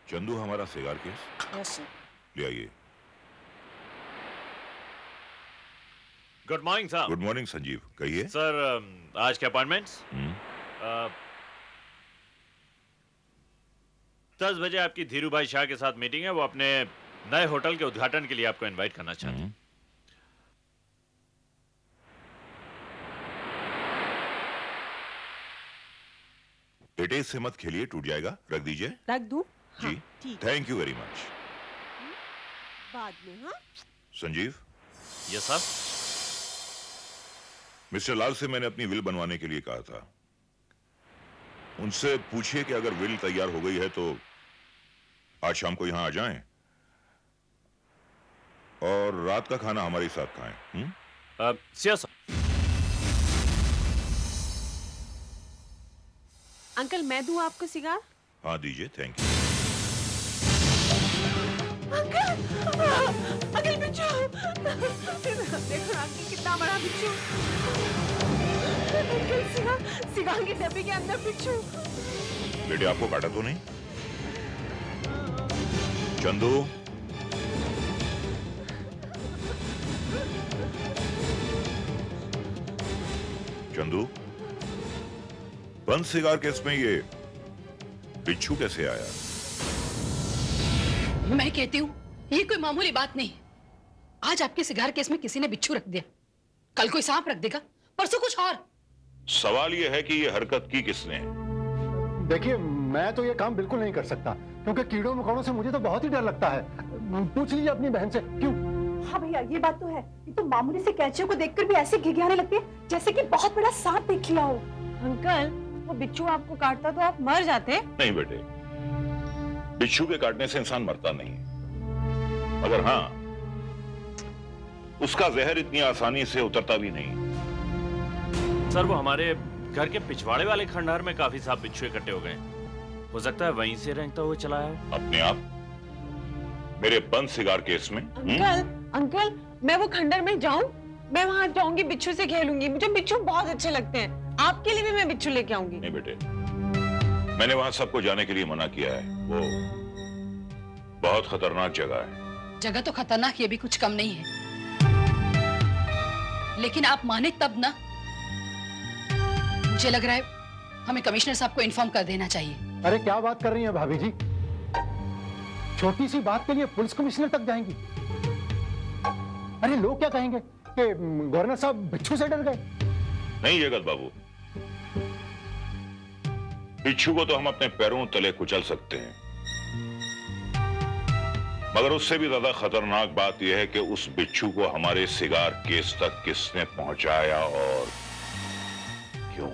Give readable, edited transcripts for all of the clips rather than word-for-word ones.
चंदू हमारा cigar case yes sir. ले आइए। गुड मॉर्निंग साहब। गुड मॉर्निंग संजीव, कहिए। सर आज के अपॉइंटमेंट्स 10 बजे आपकी धीरू भाई शाह के साथ मीटिंग है। वो अपने नए होटल के उद्घाटन के लिए आपको इनवाइट करना चाहते हैं। बेटे इससे मत खेलिए, टूट जाएगा, रख दीजिए। रख दूं? जी हाँ, ठीक। Thank you very much. बाद में। हाँ Sanjeev. Yes sir. Mister Lal से मैंने अपनी विल बनवाने के लिए कहा था। उनसे पूछिए कि अगर विल तैयार हो गई है तो आज शाम को यहां आ जाएं और रात का खाना हमारे साथ खाएं। Yes sir. अंकल मैं दूं आपको सिगार? हाँ दीजिए, थैंक यू। अंकल बिच्छू देखो अंकल कितना बड़ा बिच्छू। अंकल सिगार के डब्बे के अंदर बिच्छू। बेटे आपको काटा तो नहीं? चंदू। चंदू, बंद सिगार केस में ये बिच्छू कैसे आया? मैं कहती हूँ ये कोई मामूली बात नहीं। आज आपके सिगार केस में किसी ने बिच्छू रख दिया, कल कोई सांप रख देगा, परसों कुछ और। सवाल ये है कि ये हरकत की किसने? देखिए मैं तो ये काम बिल्कुल नहीं कर सकता क्योंकि कीड़ों मकोड़ों से मुझे तो बहुत ही डर लगता है। पूछ लीजिए अपनी बहन से। क्यों? हाँ भैया ये बात तो है। ये तो मामूली से कैंचियों को देखकर भी ऐसे घिघियाने लगते हैं जैसे कि बहुत बड़ा सांप देख लिया हो। अंकल वो बिच्छू आपको काटता तो आप मर जाते। नहीं बेटे, बिच्छू के काटने से इंसान मरता नहीं, मगर हाँ उसका जहर इतनी आसानी से उतरता भी नहीं। सर वो हमारे घर के पिछवाड़े वाले खंडहर में काफी सांप बिच्छू इकट्ठे हो गए। हो सकता है वहीं से रेंगता हुआ चला आया। अपने आप मेरे बंद सिगार केस में? अंकल मैं वो खंडर में जाऊं? मैं वहां जाऊंगी, बिच्छू से खेलूंगी। मुझे बिच्छू बहुत अच्छे लगते हैं। आपके लिए भी मैं बिच्छू लेके आऊंगी। नहीं बेटे, मैंने वहां सबको जाने के लिए मना किया है। वो बहुत खतरनाक जगह है। जगह तो खतरनाक, ये भी कुछ कम नहीं है। लेकिन आप माने तब ना। मुझे लग रहा है हमें कमिश्नर साहब को इन्फॉर्म कर देना चाहिए। अरे क्या बात कर रही हैं भाभी जी? छोटी सी बात के लिए पुलिस कमिश्नर तक जाएंगी? अरे लोग क्या कहेंगे कि गवर्नर साहब बिच्छू से डर गए? नहीं जगत बाबू, बिच्छू को तो हम अपने पैरों तले कुचल सकते हैं, मगर उससे भी ज्यादा खतरनाक बात यह है कि उस बिच्छू को हमारे सिगार केस तक किसने पहुंचाया और क्यों।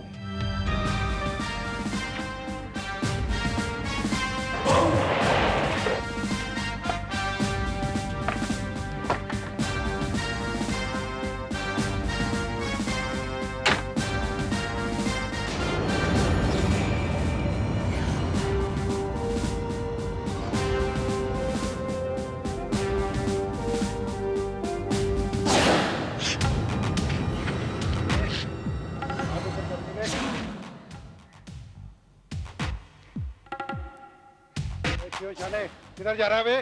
किधर जा रहा है बे?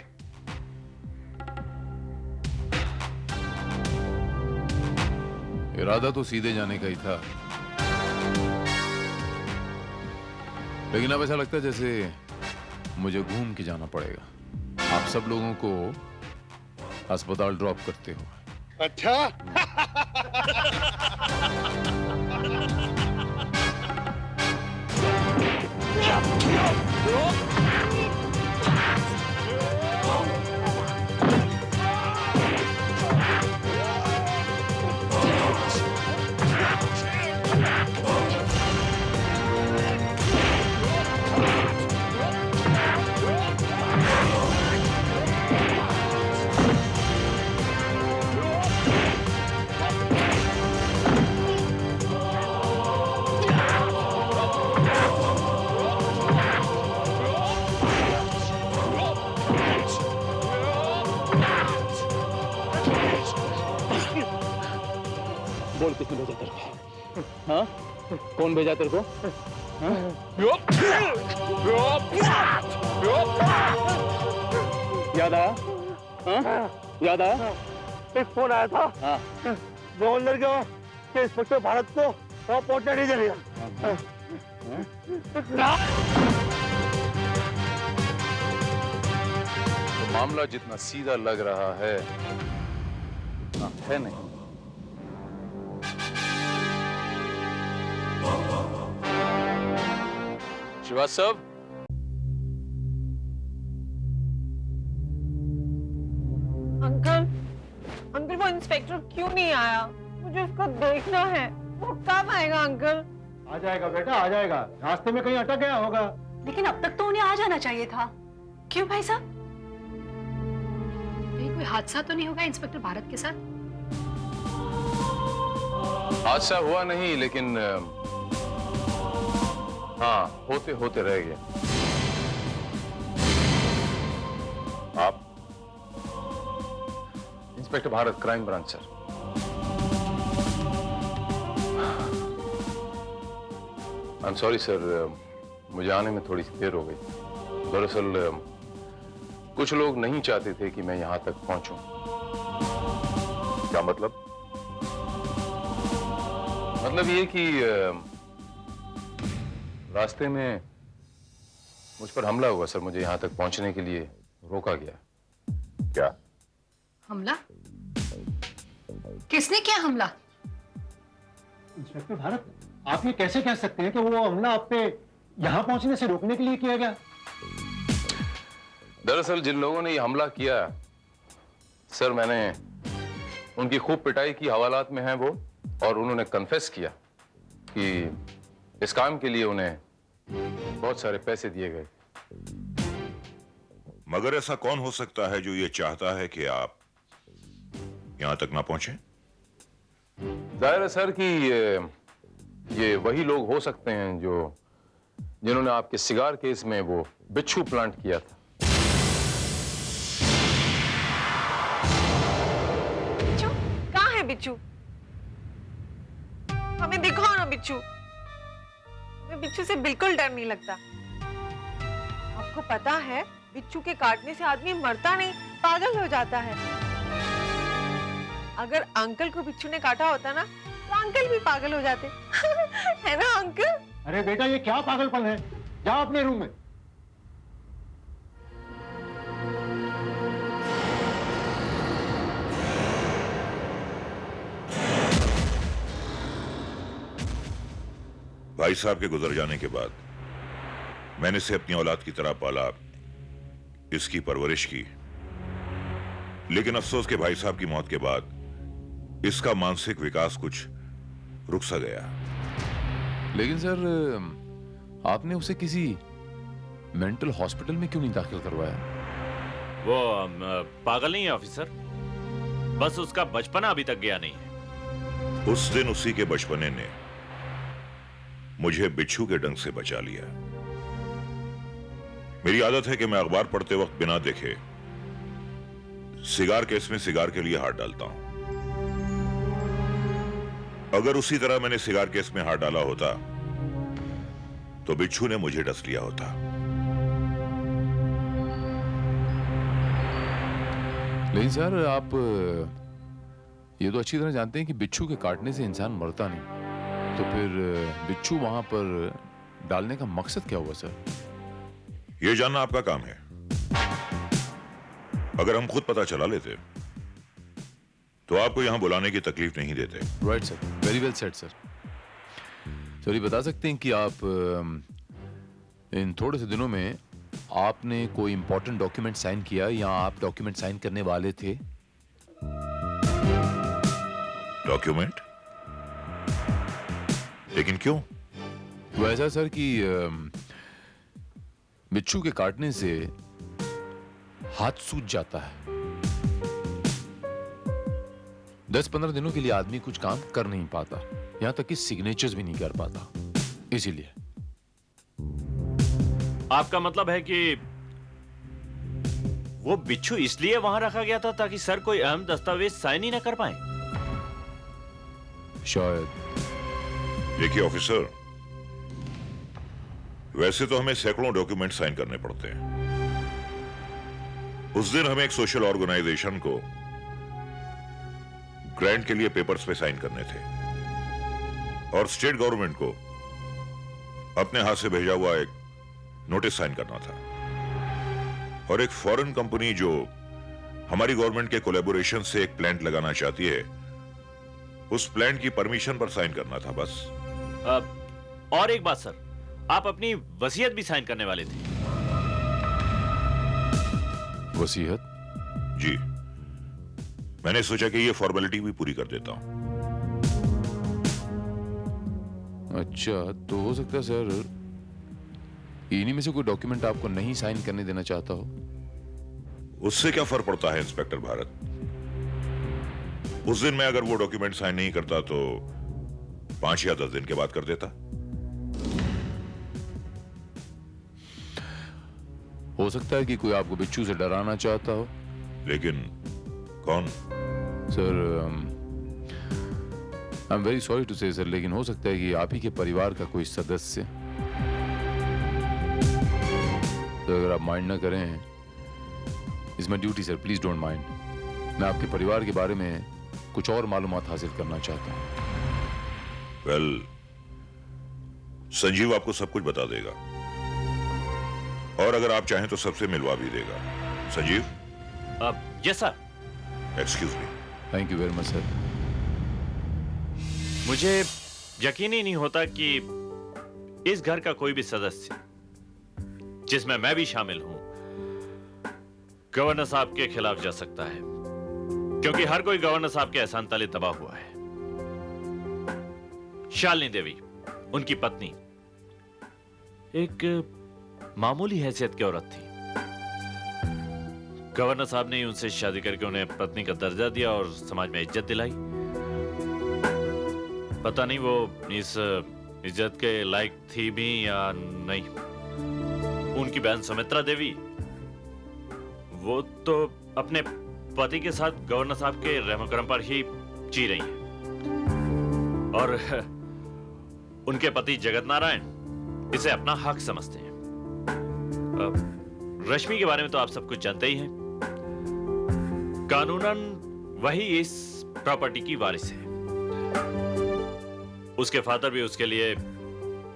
इरादा तो सीधे जाने का ही था, लेकिन अब ऐसा लगता है जैसे मुझे घूम के जाना पड़ेगा आप सब लोगों को अस्पताल ड्रॉप करते हुए। अच्छा बोल किसने भेजा तेरे को? हाँ? कौन भेजा तेरे को? याद आया? हाँ? याद आया? एक फोन आया था गवर्नर का कि इंस्पेक्टर भारत को वहां पहुंचना नहीं चलेगा। तो मामला जितना सीधा लग रहा है उतना है नहीं। श्रीवास्तव, अंकल, अंकल वो इंस्पेक्टर क्यों नहीं आया? मुझे उसको देखना है। वो कब आएगा अंकल? आ जाएगा बेटा, आ जाएगा। रास्ते में कहीं अटक गया होगा। लेकिन अब तक तो उन्हें आ जाना चाहिए था। क्यों भाई साहब? कहीं कोई हादसा तो नहीं होगा इंस्पेक्टर भारत के साथ? हादसा हुआ नहीं, लेकिन हाँ, होते होते रह गया। आप? Inspector Bharat, crime branch sir. I am sorry sir, मुझे आने में थोड़ी सी देर हो गई। दरअसल कुछ लोग नहीं चाहते थे कि मैं यहां तक पहुंचूं। क्या मतलब? मतलब ये कि रास्ते में मुझ पर हमला हुआ सर। मुझे यहां तक पहुंचने के लिए रोका गया। क्या? हमला? किसने किया हमला? इंस्पेक्टर भारत, आप ये कैसे कह सकते हैं कि वो हमला आप पे यहाँ पहुंचने से रोकने के लिए किया गया? दरअसल जिन लोगों ने ये हमला किया सर, मैंने उनकी खूब पिटाई की, हवालात में है वो, और उन्होंने कन्फेस किया कि इस काम के लिए उन्हें बहुत सारे पैसे दिए गए। मगर ऐसा कौन हो सकता है जो ये चाहता है कि आप यहां तक ना पहुंचे? जाहिर है सर कि ये वही लोग हो सकते हैं जिन्होंने आपके सिगार केस में वो बिच्छू प्लांट किया था। बिच्छू? कहाँ है बिच्छू? हमें दिखाओ ना बिच्छू। हमें बिच्छू से बिल्कुल डर नहीं लगता। आपको पता है बिच्छू के काटने से आदमी मरता नहीं, पागल हो जाता है। अगर अंकल को बिच्छू ने काटा होता ना तो अंकल भी पागल हो जाते। है ना अंकल? अरे बेटा, ये क्या पागलपन है? जाओ अपने रूम में। भाई साहब के गुजर जाने के बाद मैंने इसे अपनी औलाद की तरह पाला, इसकी परवरिश की। लेकिन अफसोस के भाई साहब की मौत के बाद इसका मानसिक विकास कुछ रुक सा गया। लेकिन सर, आपने उसे किसी मेंटल हॉस्पिटल में क्यों नहीं दाखिल करवाया? वो पागल नहीं है ऑफिसर, बस उसका बचपना अभी तक गया नहीं है। उस दिन उसी के बचपने ने मुझे बिच्छू के डंक से बचा लिया। मेरी आदत है कि मैं अखबार पढ़ते वक्त बिना देखे सिगार केस में सिगार के लिए हाथ डालता हूं। अगर उसी तरह मैंने सिगार केस में हाथ डाला होता तो बिच्छू ने मुझे डस लिया होता। लेकिन सर, आप ये तो अच्छी तरह जानते हैं कि बिच्छू के काटने से इंसान मरता नहीं, तो फिर बिच्छू वहां पर डालने का मकसद क्या हुआ सर? यह जानना आपका काम है। अगर हम खुद पता चला लेते तो आपको यहां बुलाने की तकलीफ नहीं देते। Right sir, very well said sir. Sir, ये बता सकते हैं कि आप इन थोड़े से दिनों में आपने कोई इंपॉर्टेंट डॉक्यूमेंट साइन किया या आप डॉक्यूमेंट साइन करने वाले थे? डॉक्यूमेंट? लेकिन क्यों? वो ऐसा सर कि बिच्छू के काटने से हाथ सूज जाता है। 10-15 दिनों के लिए आदमी कुछ काम कर नहीं पाता, यहां तक कि सिग्नेचर्स भी नहीं कर पाता। इसीलिए आपका मतलब है कि वो बिच्छू इसलिए वहां रखा गया था ताकि सर कोई अहम दस्तावेज साइन ही ना कर पाए? शायद। देखिए ऑफिसर, वैसे तो हमें सैकड़ों डॉक्यूमेंट साइन करने पड़ते हैं। उस दिन हमें एक सोशल ऑर्गेनाइजेशन को ग्रांट के लिए पेपर्स पे साइन करने थे और स्टेट गवर्नमेंट को अपने हाथ से भेजा हुआ एक नोटिस साइन करना था, और एक फॉरेन कंपनी जो हमारी गवर्नमेंट के कोलैबोरेशन से एक प्लांट लगाना चाहती है, उस प्लांट की परमिशन पर साइन करना था बस। और एक बात सर, आप अपनी वसीयत भी साइन करने वाले थे। वसीयत? जी, मैंने सोचा कि ये फॉर्मेलिटी भी पूरी कर देता हूं। अच्छा, तो हो सकता है सर इन्हीं में से कोई डॉक्यूमेंट आपको नहीं साइन करने देना चाहता हो। उससे क्या फर्क पड़ता है इंस्पेक्टर भारत? उस दिन मैं अगर वो डॉक्यूमेंट साइन नहीं करता तो 5 या 10 दिन के बाद कर देता। हो सकता है कि कोई आपको बिच्छू से डराना चाहता हो। लेकिन कौन? Sir I am very sorry to say sir, लेकिन हो सकता है कि आप ही के परिवार का कोई सदस्य। तो अगर आप माइंड ना करें, it's my duty sir, please don't mind. मैं आपके परिवार के बारे में कुछ और मालूमात हासिल करना चाहता हूं। वेल, संजीव आपको सब कुछ बता देगा, और अगर आप चाहें तो सबसे मिलवा भी देगा। Sanjeev? Yes sir. Excuse me. Thank you very much sir. मुझे यकीन ही नहीं होता कि इस घर का कोई भी सदस्य, जिसमें मैं भी शामिल हूं, गवर्नर साहब के खिलाफ जा सकता है, क्योंकि हर कोई गवर्नर साहब के एहसान तले दबा हुआ है। शालिनी देवी, उनकी पत्नी, एक मामूली हैसियत की औरत थी। गवर्नर साहब ने उनसे शादी करके उन्हें पत्नी का दर्जा दिया और समाज में इज्जत दिलाई। पता नहीं वो इस इज्जत के लायक थी भी या नहीं। उनकी बहन सुमित्रा देवी, वो तो अपने पति के साथ गवर्नर साहब के रहम करम पर ही जी रही हैं, और उनके पति जगत नारायण इसे अपना हक समझते हैं। रश्मि के बारे में तो आप सब कुछ जानते ही हैं। कानूनन वही इस प्रॉपर्टी की वारिस है। उसके फादर भी उसके लिए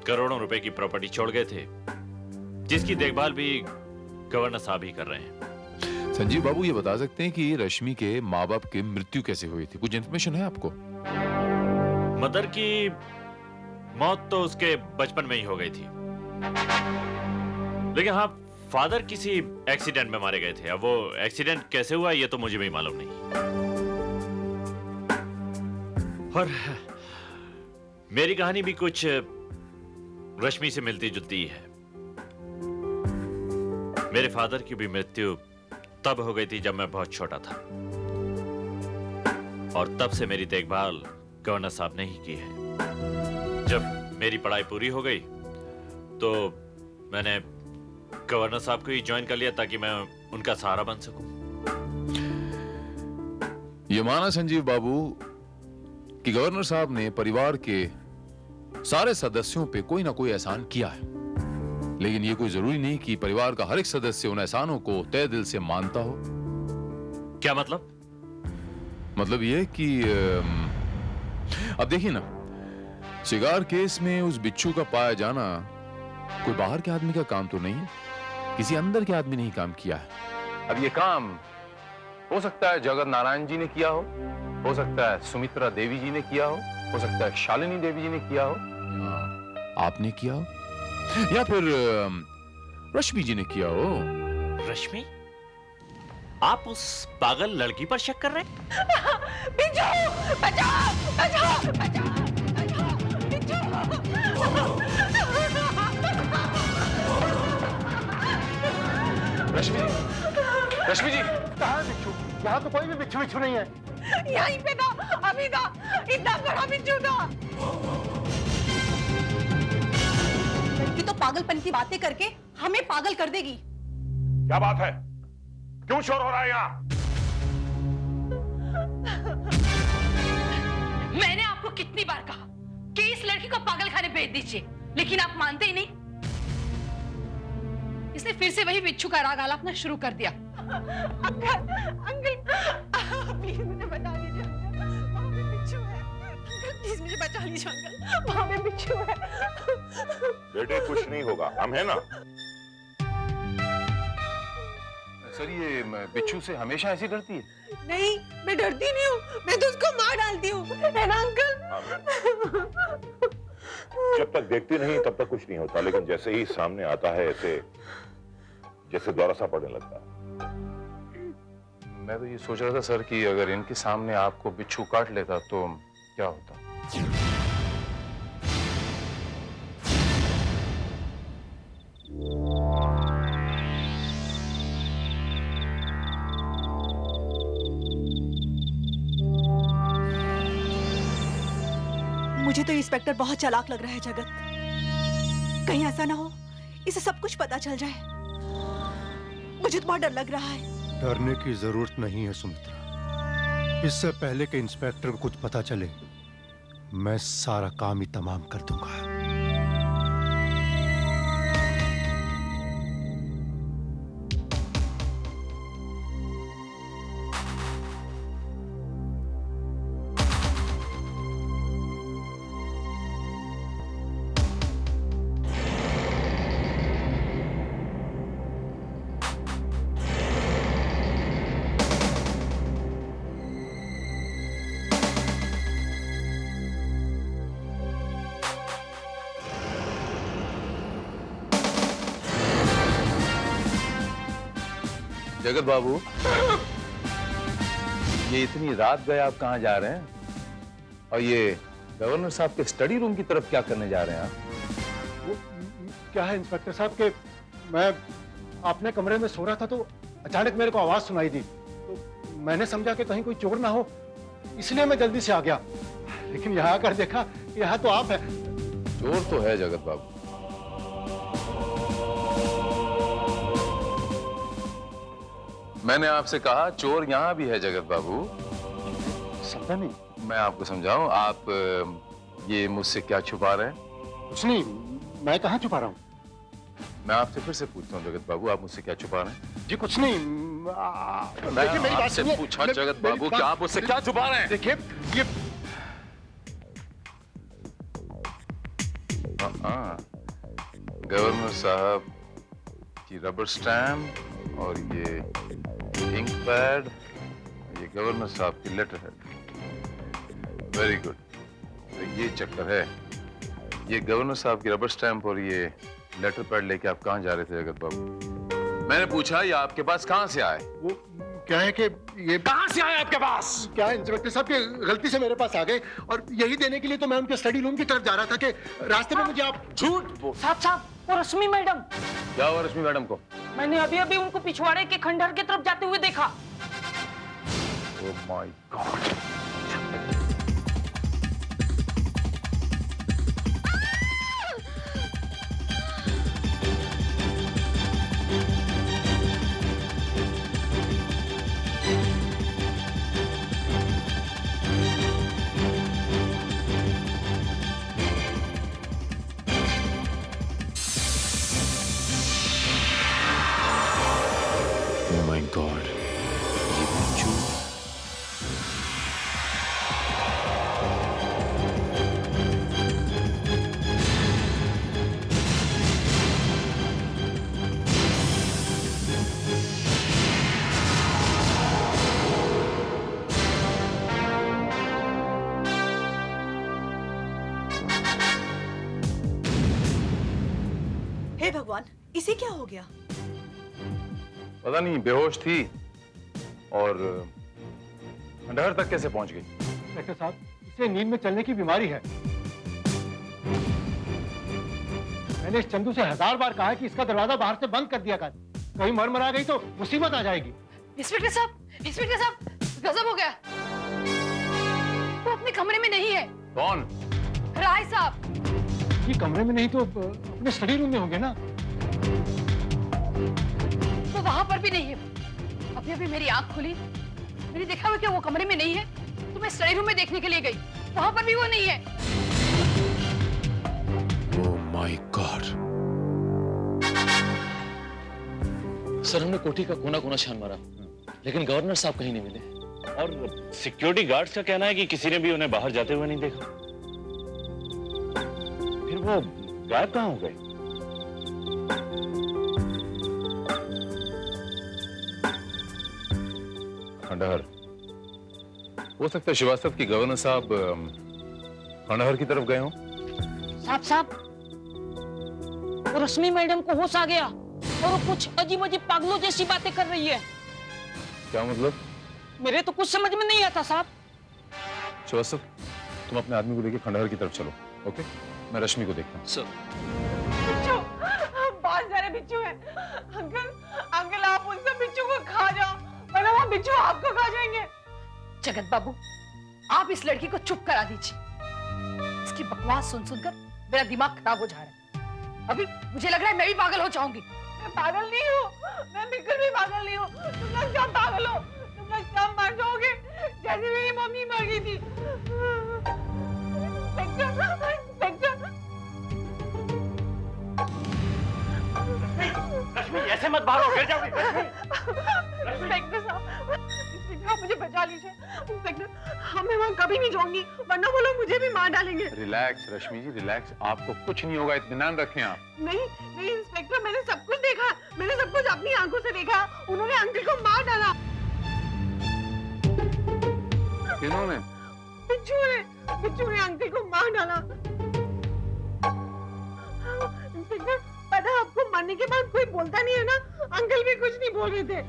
करोड़ों रुपए की प्रॉपर्टी छोड़ गए थे, जिसकी देखभाल भी गवर्नर साहब ही कर रहे हैं। संजीव बाबू, ये बता सकते हैं कि रश्मि के माँ बाप की मृत्यु कैसे हुई थी? कुछ इंफॉर्मेशन है आपको? मदर की मौत तो उसके बचपन में ही हो गई थी, लेकिन हाँ, फादर किसी एक्सीडेंट में मारे गए थे। अब वो एक्सीडेंट कैसे हुआ ये तो मुझे भी मालूम नहीं। और मेरी कहानी भी कुछ रश्मि से मिलती जुलती है। मेरे फादर की भी मृत्यु तब हो गई थी जब मैं बहुत छोटा था, और तब से मेरी देखभाल गवर्नर साहब ने ही की है। जब मेरी पढ़ाई पूरी हो गई तो मैंने गवर्नर साहब को ही ज्वाइन कर लिया ताकि मैं उनका सहारा बन सकूं। ये माना संजीव बाबू कि गवर्नर साहब ने परिवार के सारे सदस्यों पे कोई ना कोई एहसान किया है, लेकिन ये कोई जरूरी नहीं कि परिवार का हर एक सदस्य उन एहसानों को तहे दिल से मानता हो। क्या मतलब? मतलब ये कि अब देखिए ना, शिगार केस में उस बिच्छू का पाया जाना कोई बाहर के आदमी का काम तो नहीं है, किसी अंदर के आदमी ने ही काम किया है। अब ये काम हो सकता है जगत नारायण जी ने किया हो सकता है सुमित्रा देवी जी ने किया हो सकता है शालिनी देवी जी ने किया हो, आपने किया हो, या फिर रश्मि जी ने किया हो। रश्मि? आप उस पागल लड़की पर शक कर रहे हैं? बिच्छू! बचाओ! बचाओ! बचाओ! बचाओ! बिच्छू! रश्मि, रश्मि जी! कहाँ है बिच्छू? यहाँ तो कोई भी बिच्छू बिच्छू नहीं है। यहीं पे था, अभी था, इतना बड़ा बिच्छू था। लड़की तो पागलपन की बातें करके हमें पागल कर देगी। क्या बात है? क्यों शोर हो रहा है यहाँ? मैंने आपको कितनी बार कहा कि इस लड़की को पागल खाने भेज दीजिए, लेकिन आप मानते ही नहीं। इसने फिर से वही बिच्छू का राग आलापना शुरू कर दिया। अंकल, अंकल, प्लीज मुझे बचा लीजिए अंकल, वहाँ पे बिच्छू है। अंकल प्लीज मुझे बचा लीजिए अंकल, वहाँ पे बिच्छू है। बेटे कुछ नहीं होगा, हम है ना। सर ये बिच्छू से हमेशा ऐसी डरती है? नहीं, मैं डरती नहीं हूँ, मैं तो उसको मार डालती हूँ, है ना अंकल? जब तक देखती नहीं तब तक कुछ नहीं होता, लेकिन जैसे ही सामने आता है ऐसे जैसे दौरा सा पड़ने लगता है। मैं तो ये सोच रहा था सर कि अगर इनके सामने आपको बिच्छू काट लेता तो क्या होता। मुझे तो इंस्पेक्टर बहुत चालाक लग रहा है जगत। कहीं ऐसा ना हो इसे सब कुछ पता चल जाए। मुझे तो बहुत डर लग रहा है। डरने की जरूरत नहीं है सुमित्रा। इससे पहले कि इंस्पेक्टर को कुछ पता चले मैं सारा काम ही तमाम कर दूंगा। जगत बाबू, ये इतनी रात गए आप कहाँ जा रहे हैं? और ये गवर्नर साहब के स्टडी रूम की तरफ क्या करने जा रहे हैं आप? वो क्या है इंस्पेक्टर साहब के मैं अपने कमरे में सो रहा था तो अचानक मेरे को आवाज सुनाई दी, तो मैंने समझा कि कहीं कोई चोर ना हो, इसलिए मैं जल्दी से आ गया। लेकिन यहाँ आकर देखा कि यहाँ तो आप है। चोर तो है जगत बाबू। मैंने आपसे कहा चोर यहाँ भी है जगत बाबू। समझा नहीं। मैं आपको समझाऊं, आप ये मुझसे क्या छुपा रहे हैं? कुछ नहीं, मैं कहाँ छुपा रहा हूँ। मैं आपसे फिर से पूछता हूँ जगत बाबू, आप मुझसे क्या छुपा रहे हैं? जी कुछ नहीं। देखिए मेरी बात सुनिए। पूछा जगत बाबू कि आप मुझसे क्या छुपा रहे हैं? देखिए ये गवर्नर साहब की रबर स्टैम्प और ये इंक पैड, ये गवर्नर साहब की लेटर हेड। Very good. तो ये चक्कर है। ये गवर्नर साहब की रबर स्टैम्प और ये लेटर पैड लेके आप कहाँ जा रहे थे जगत बाबू? मैंने पूछा ये आपके पास कहाँ से आए? वो क्या है कि ये कहाँ से आए आपके पास? क्या है इंस्पेक्टर साहब के गलती से मेरे पास आ गए और यही देने के लिए तो मैं उनके स्टडी रूम की तरफ जा रहा था कि रास्ते में मुझे आप झूठ बोल। साहब वो रश्मि मैडम, क्या हुआ रश्मि मैडम को? मैंने अभी अभी उनको पिछवाड़े के खंडहर की तरफ जाते हुए देखा। Oh my God. Oh my God, ये बिच्छू। हे भगवान, इसे क्या हो गया? पता नहीं, बेहोश थी और खंडहर तक कैसे पहुंच गई? डॉक्टर साहब इसे नींद में चलने की बीमारी है। मैंने इस चंदू से 1000 बार कहा है कि इसका दरवाजा बाहर से बंद कर दिया कर, कहीं मर गई तो मुसीबत आ जाएगी। इंस्पेक्टर साहब, गजब हो गया। वो अपने कमरे में नहीं है। कौन? राय साहब। ये कमरे में नहीं तो अपने स्टडी रूम में होंगे ना। वो वहां पर भी नहीं है। अभी अभी मेरी आंख खुली, मैंने देखा हुआ कि वो कमरे में नहीं है, तो मैं स्टडी रूम में देखने के लिए गई, वहां पर भी वो नहीं है। Oh my God. सर हमने कोठी का कोना कोना छान मारा, लेकिन गवर्नर साहब कहीं नहीं मिले। और सिक्योरिटी गार्ड्स का कहना है कि किसी ने भी उन्हें बाहर जाते हुए नहीं देखा। फिर वो गायब कहाँ हो गए? खंडहर, हो सकता है श्रीवास्तव की गवर्नर साहब खंडहर की तरफ गए हों। साहब वो रश्मि मैडम को होश आ गया और वो कुछ अजीब अजीब पागलों जैसी बातें कर रही है। क्या मतलब? मेरे तो कुछ समझ में नहीं आता साहब। श्रीवास्तव, तुम अपने आदमी को लेकर खंडहर की तरफ चलो, ओके? मैं रश्मि को देखता हूँ। बिच्छू, बहुत सारे बिच्छू हैं। अंकल आप उन सब बिच्छू को खा जाओ, वरना वो बिच्छू आपको खा जाएंगे। जगत बाबू, आप इस लड़की को चुप करा दीजिए। इसकी बकवास सुन सुनकर मेरा दिमाग खराब हो जा रहा है। अभी मुझे लग रहा है मैं भी पागल हो जाऊंगी। मैं पागल नहीं हूँ, मैं बिल्कुल भी पागल नहीं हूँ। तुम लोग सब पागल हो, तुम लोग सब मर जाओगे जैसे मेरी मम्मी मर गई थी। ऐसे मत बाहर गिर जाओगी। इंस्पेक्टर साहब, आप मुझे बचा लीजिए। इंस्पेक्टर, मैं वहाँ कभी नहीं जाऊंगी, वरना वो लोग मुझे भी मार डालेंगे। रिलैक्स रश्मि जी, रिलैक्स। आपको कुछ नहीं होगा, इत्मीनान रखें आप। नहीं इंस्पेक्टर, मैंने सब कुछ देखा, मैंने सब कुछ अपनी आंखों से देखा। उन्होंने अंकल को मार डाला। किन्होंने? बिच्छू ने अंकल को मार डाला। इंस्पेक्टर, पता है आपको, मरने के बाद कोई बोलता नहीं है ना। अंकल भी कुछ नहीं बोल रहे थे।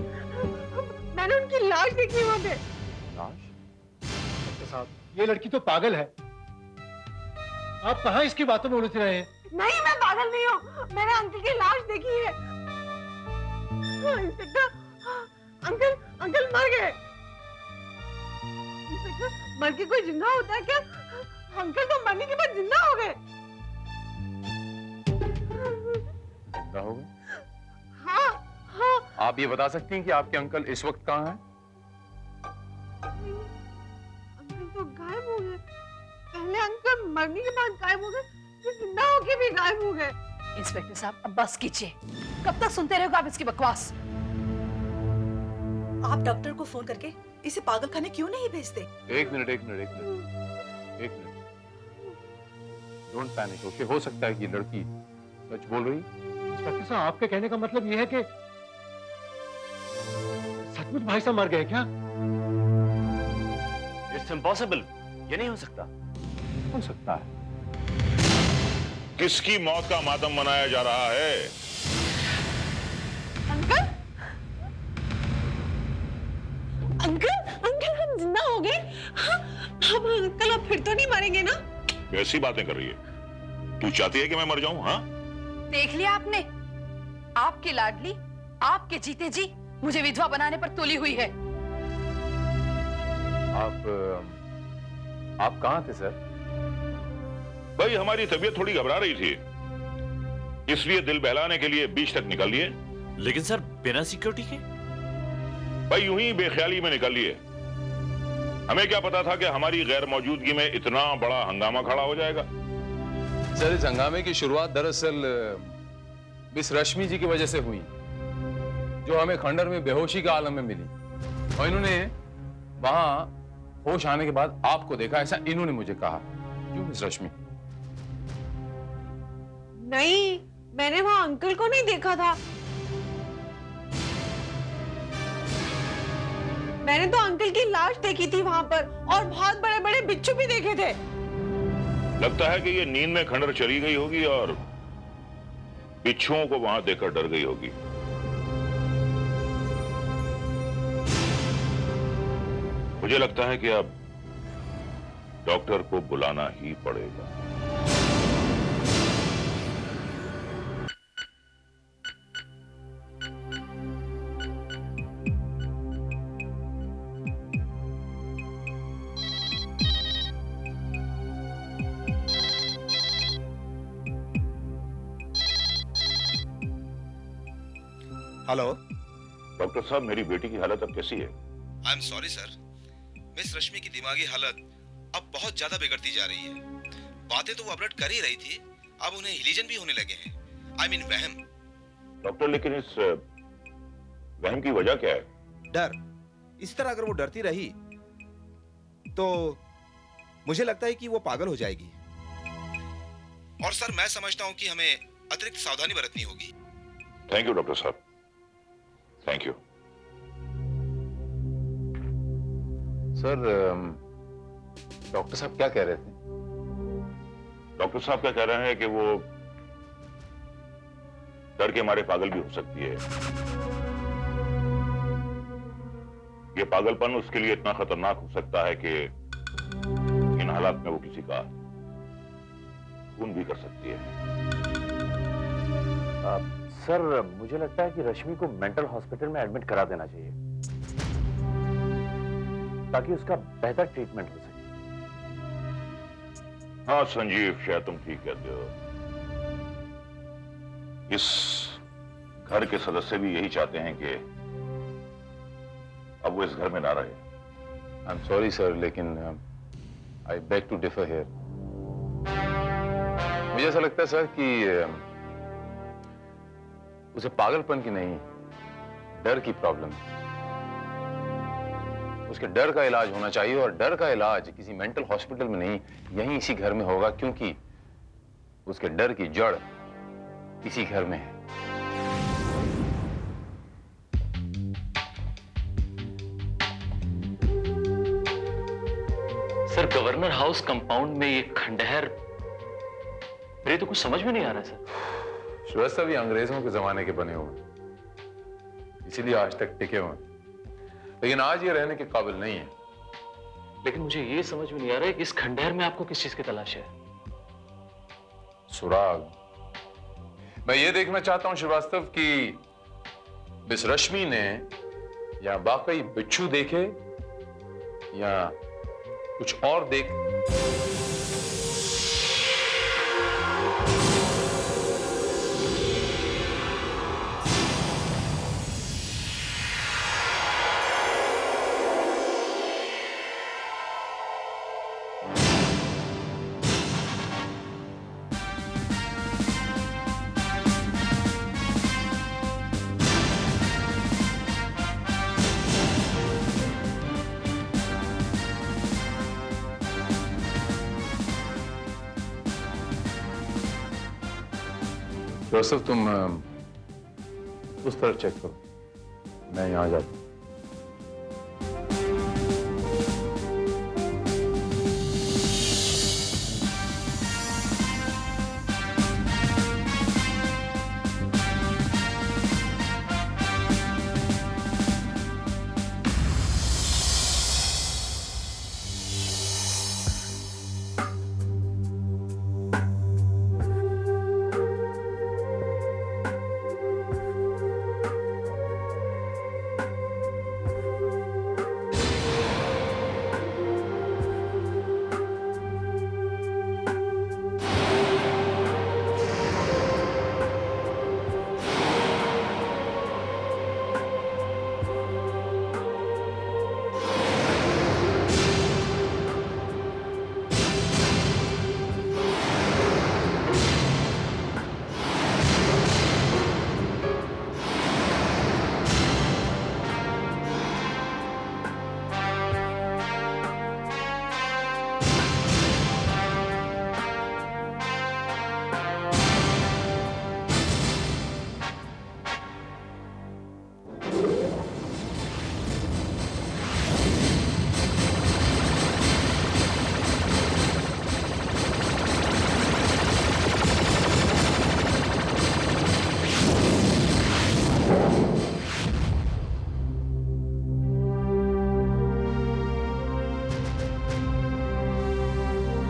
मैंने उनकी लाश देखी वहाँ पे। लाश? साहब, ये लड़की तो पागल है। आप कहाँ इसकी बातों में उलझ रहे हैं? नहीं, मैं पागल नहीं हूँ, मैंने अंकल की लाश देखी है। इंस्पेक्टर, अंकल मर गए। इंस्पेक्टर, मर के कोई जिंदा होता है क्या? अंकल तो मरने के बाद जिंदा हो गए। जिंदा हो गए? हाँ। आप ये बता सकती हैं कि आपके अंकल इस वक्त कहाँ हैं? अंकल तो गायब हो गए। पहले अंकल मरने के बाद गायब हो गए, फिर जिंदा होके भी गायब हो गए। इंस्पेक्टर साहब, अब बस कीजिए। कब तक सुनते रहोगे आप इसकी बकवास? आप डॉक्टर को फोन करके इसे पागल खाने क्यों नहीं भेजते? एक मिनट। Don't panic, okay? हो सकता है कि लड़की सच बोल रही। इंस्पेक्टर साहब, आपके कहने का मतलब ये है कि सचमुच भाई साहब मर गए क्या? इट्स इम्पॉसिबल, ये नहीं हो सकता। हो सकता है। किसकी मौत का मातम मनाया जा रहा है? अंकल हम जिंदा हो गए। अब अंकल अब फिर तो नहीं मरेंगे ना? कैसी बातें कर रही है? तू चाहती है कि मैं मर जाऊं? हाँ, देख लिया आपने? आपकी लाडली आपके जीते जी मुझे विधवा बनाने पर तुली हुई है। आप कहाँ थे सर? भाई हमारी तबीयत थोड़ी घबरा रही थी, इसलिए दिल बहलाने के लिए बीच तक निकल लिए। लेकिन सर, बिना सिक्योरिटी के? भाई यूं ही बेख्याली में निकल लिए। हमें क्या पता था कि हमारी गैर मौजूदगी में इतना बड़ा हंगामा खड़ा हो जाएगा। सर, इस हंगामे की शुरुआत दरअसल मिस रश्मि जी की वजह से हुई, जो हमें खंडहर में बेहोशी के आलम में मिली, और इन्होंने वहां होश आने के बाद आपको देखा, ऐसा इन्होंने मुझे कहा। क्यों मिस रश्मि? नहीं, मैंने वहां अंकल को नहीं देखा था। मैंने तो अंकल की लाश देखी थी वहां पर, और बहुत बड़े बड़े बिच्छू भी देखे थे। लगता है कि ये नींद में खंडहर चली गई होगी और बिच्छुओं को वहां देखकर डर गई होगी। मुझे लगता है कि अब डॉक्टर को बुलाना ही पड़ेगा। हेलो डॉक्टर साहब, मेरी बेटी की हालत अब कैसी है? I am sorry sir, miss Rashmi की दिमागी हालत अब बहुत ज्यादा बिगड़ती जा रही है। बातें तो वो अपडेट कर ही रही थी, अब उन्हें हिलीजन भी होने लगे हैं। आई मीन वहम। डॉक्टर, लेकिन इस वहम की वजह क्या है? डर। इस तरह अगर वो डरती रही तो मुझे लगता है कि वो पागल हो जाएगी। और सर, मैं समझता हूं कि हमें अतिरिक्त सावधानी बरतनी होगी। थैंक यू डॉक्टर साहब, थैंक यू। सर, डॉक्टर साहब क्या कह रहे थे? डॉक्टर साहब क्या कह रहे हैं कि वो डर के मारे पागल भी हो सकती है। ये पागलपन उसके लिए इतना खतरनाक हो सकता है कि इन हालात में वो किसी का खून भी कर सकती है। सर, मुझे लगता है कि रश्मि को मेंटल हॉस्पिटल में एडमिट करा देना चाहिए ताकि उसका बेहतर ट्रीटमेंट हो सके। हाँ संजीव, शायद तुम ठीक कहते हो। इस घर के सदस्य भी यही चाहते हैं कि अब वो इस घर में ना रहे। आई एम सॉरी सर, लेकिन I beg to differ here. मुझे ऐसा लगता है सर कि उसे पागलपन की नहीं, डर की प्रॉब्लम है। उसके डर का इलाज होना चाहिए, और डर का इलाज किसी मेंटल हॉस्पिटल में नहीं, यहीं इसी घर में होगा, क्योंकि उसके डर की जड़ इसी घर में है। सर, गवर्नर हाउस कंपाउंड में ये खंडहर, मेरे तो कुछ समझ में नहीं आ रहा सर। श्रीवास्तव, ये अंग्रेजों के जमाने के बने हुए, इसीलिए आज तक टिके हुए, लेकिन आज ये रहने के काबिल नहीं है। लेकिन मुझे ये समझ में नहीं आ रहा है कि इस खंडहर में आपको किस चीज की तलाश है? सुराग। मैं ये देखना चाहता हूं श्रीवास्तव कि मिस रश्मि ने या वाकई बिच्छू देखे या कुछ और देख। जोसेफ, तुम उस तरफ चेक करो, मैं यहां जाता हूं।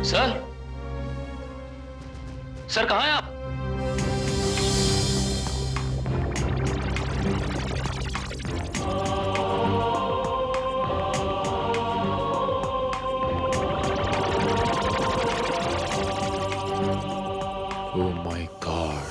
सर, सर कहाँ हैं आप? Oh my God.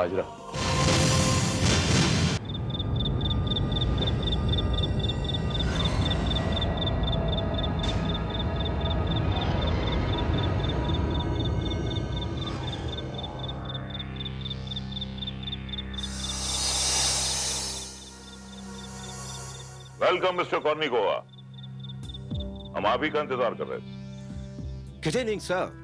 Hajra. Welcome mister Kornikova. हम आप ही का इंतजार कर रहे थे। Good evening sir.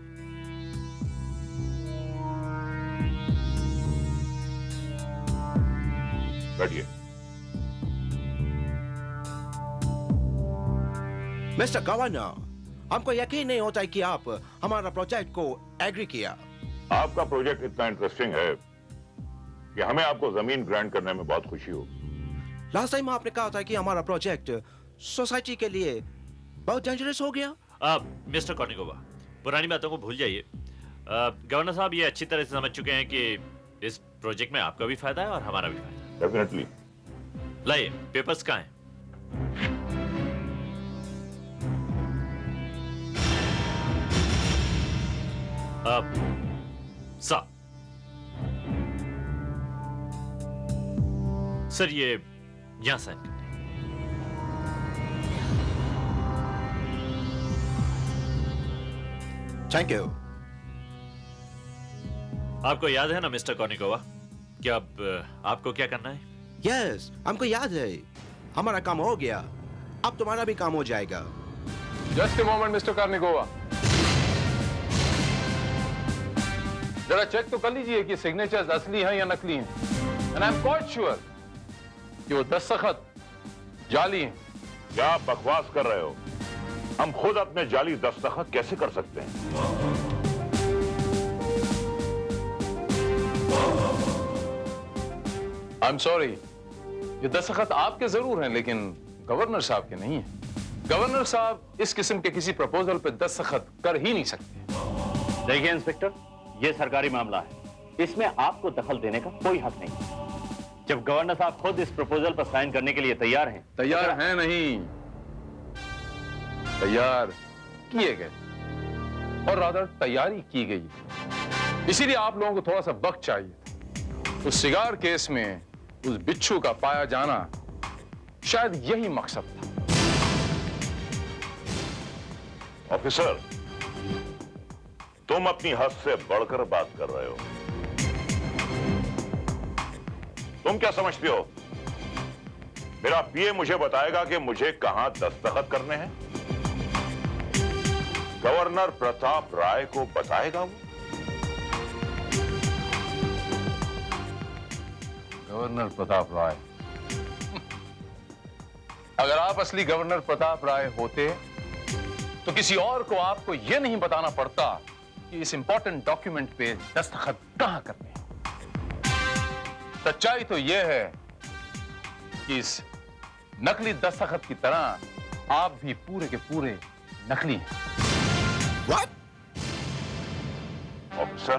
बैठिए। मिस्टर गवर्नर, हमको यकीन नहीं होता है कि आप हमारा प्रोजेक्ट को एग्री किया। आपका प्रोजेक्ट इतना इंटरेस्टिंग है कि हमें आपको जमीन ग्रांट करने में बहुत खुशी होगी। लास्ट टाइम आपने कहा था कि हमारा प्रोजेक्ट सोसाइटी के लिए बहुत डेंजरस हो गया। मिस्टर कॉर्निकोवा, पुरानी बातों को भूल जाइए। गवर्नर साहब ये अच्छी तरह से समझ चुके हैं कि इस प्रोजेक्ट में आपका भी फायदा है और हमारा भी फायदा है। डेफिनेटली। लाइए, पेपर्स कहाँ हैं? सर ये यहां साइन करते हैं। Thank you. आपको याद है ना मिस्टर कॉर्निकोवा कि अब आपको क्या करना है? यस, हमको याद है। हमारा काम हो गया, अब तुम्हारा भी काम हो जाएगा। जस्ट ए मोमेंट मिस्टर कॉर्निकोवा, जरा चेक तो कर लीजिए कि सिग्नेचर्स असली हैं या नकली हैं। And I am quite sure कि वो दस्तखत जाली हैं। क्या आप बकवास कर रहे हो? हम खुद अपने जाली दस्तखत कैसे कर सकते हैं? आई एम सॉरी, ये दस्तखत आपके जरूर हैं लेकिन गवर्नर साहब के नहीं हैं। गवर्नर साहब इस किस्म के किसी प्रपोजल पे दस्तखत कर ही नहीं सकते। देखिए इंस्पेक्टर, ये सरकारी मामला है, इसमें आपको दखल देने का कोई हक नहीं। जब गवर्नर साहब खुद इस प्रपोजल पर साइन करने के लिए तैयार हैं, तैयार हैं नहीं, तैयार किए गए और रादर तैयारी की गई। इसीलिए आप लोगों को थोड़ा सा वक्त चाहिए। उस सिगार केस में उस बिच्छू का पाया जाना शायद यही मकसद था। ऑफिसर, तुम अपनी हद से बढ़कर बात कर रहे हो। तुम क्या समझते हो? मेरा पीए मुझे बताएगा कि मुझे कहां दस्तखत करने हैं? गवर्नर प्रताप राय को बताएगा वो? गवर्नर प्रताप राय? अगर आप असली गवर्नर प्रताप राय होते तो किसी और को आपको यह नहीं बताना पड़ता कि इस इंपॉर्टेंट डॉक्यूमेंट पे दस्तखत कहां करने हैं। सच्चाई तो यह है कि इस नकली दस्तखत की तरह आप भी पूरे के पूरे नकली हैं। What? ऑफिसर,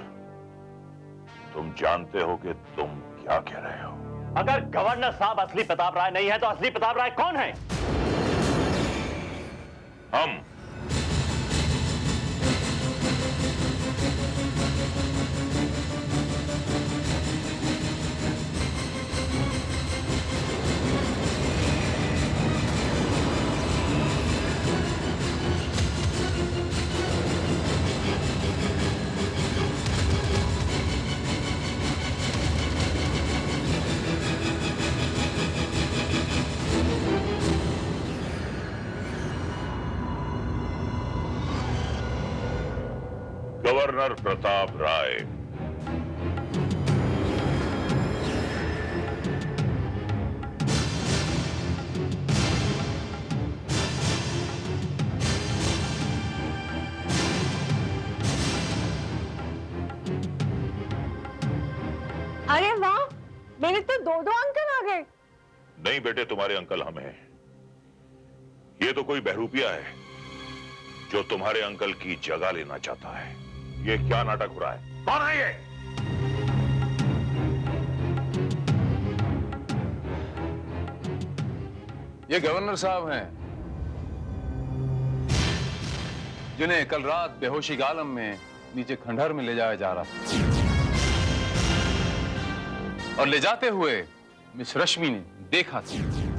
तुम जानते हो कि तुम क्या कह रहे हो? अगर गवर्नर साहब असली प्रताप राय नहीं है तो असली प्रताप राय कौन है? हम। गवर्नर प्रताप राय। अरे वाह, मेरे तो दो दो अंकल आ गए। नहीं बेटे, तुम्हारे अंकल हम हैं। ये तो कोई बहरूपिया है जो तुम्हारे अंकल की जगह लेना चाहता है। ये क्या नाटक हो रहा है? कौन है ये? ये गवर्नर साहब हैं जिन्हें कल रात बेहोशी के आलम में नीचे खंडहर में ले जाया जा रहा था। और ले जाते हुए मिस रश्मि ने देखा था।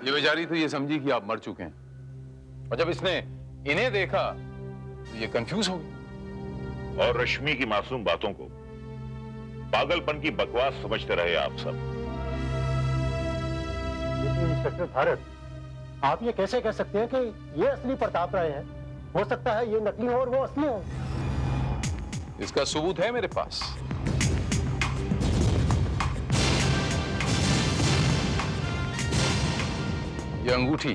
ये बेचारी तो ये समझी कि आप मर चुके हैं, और जब इसने इन्हें देखा तो ये कंफ्यूज हो गई। और रश्मि की मासूम बातों को पागलपन की बकवास समझते रहे आप सब। लेकिन इंस्पेक्टर भारत, आप ये कैसे कह सकते हैं कि ये असली प्रताप राय है? हो सकता है ये नकली हो और वो असली हो। इसका सबूत है मेरे पास। ये अंगूठी,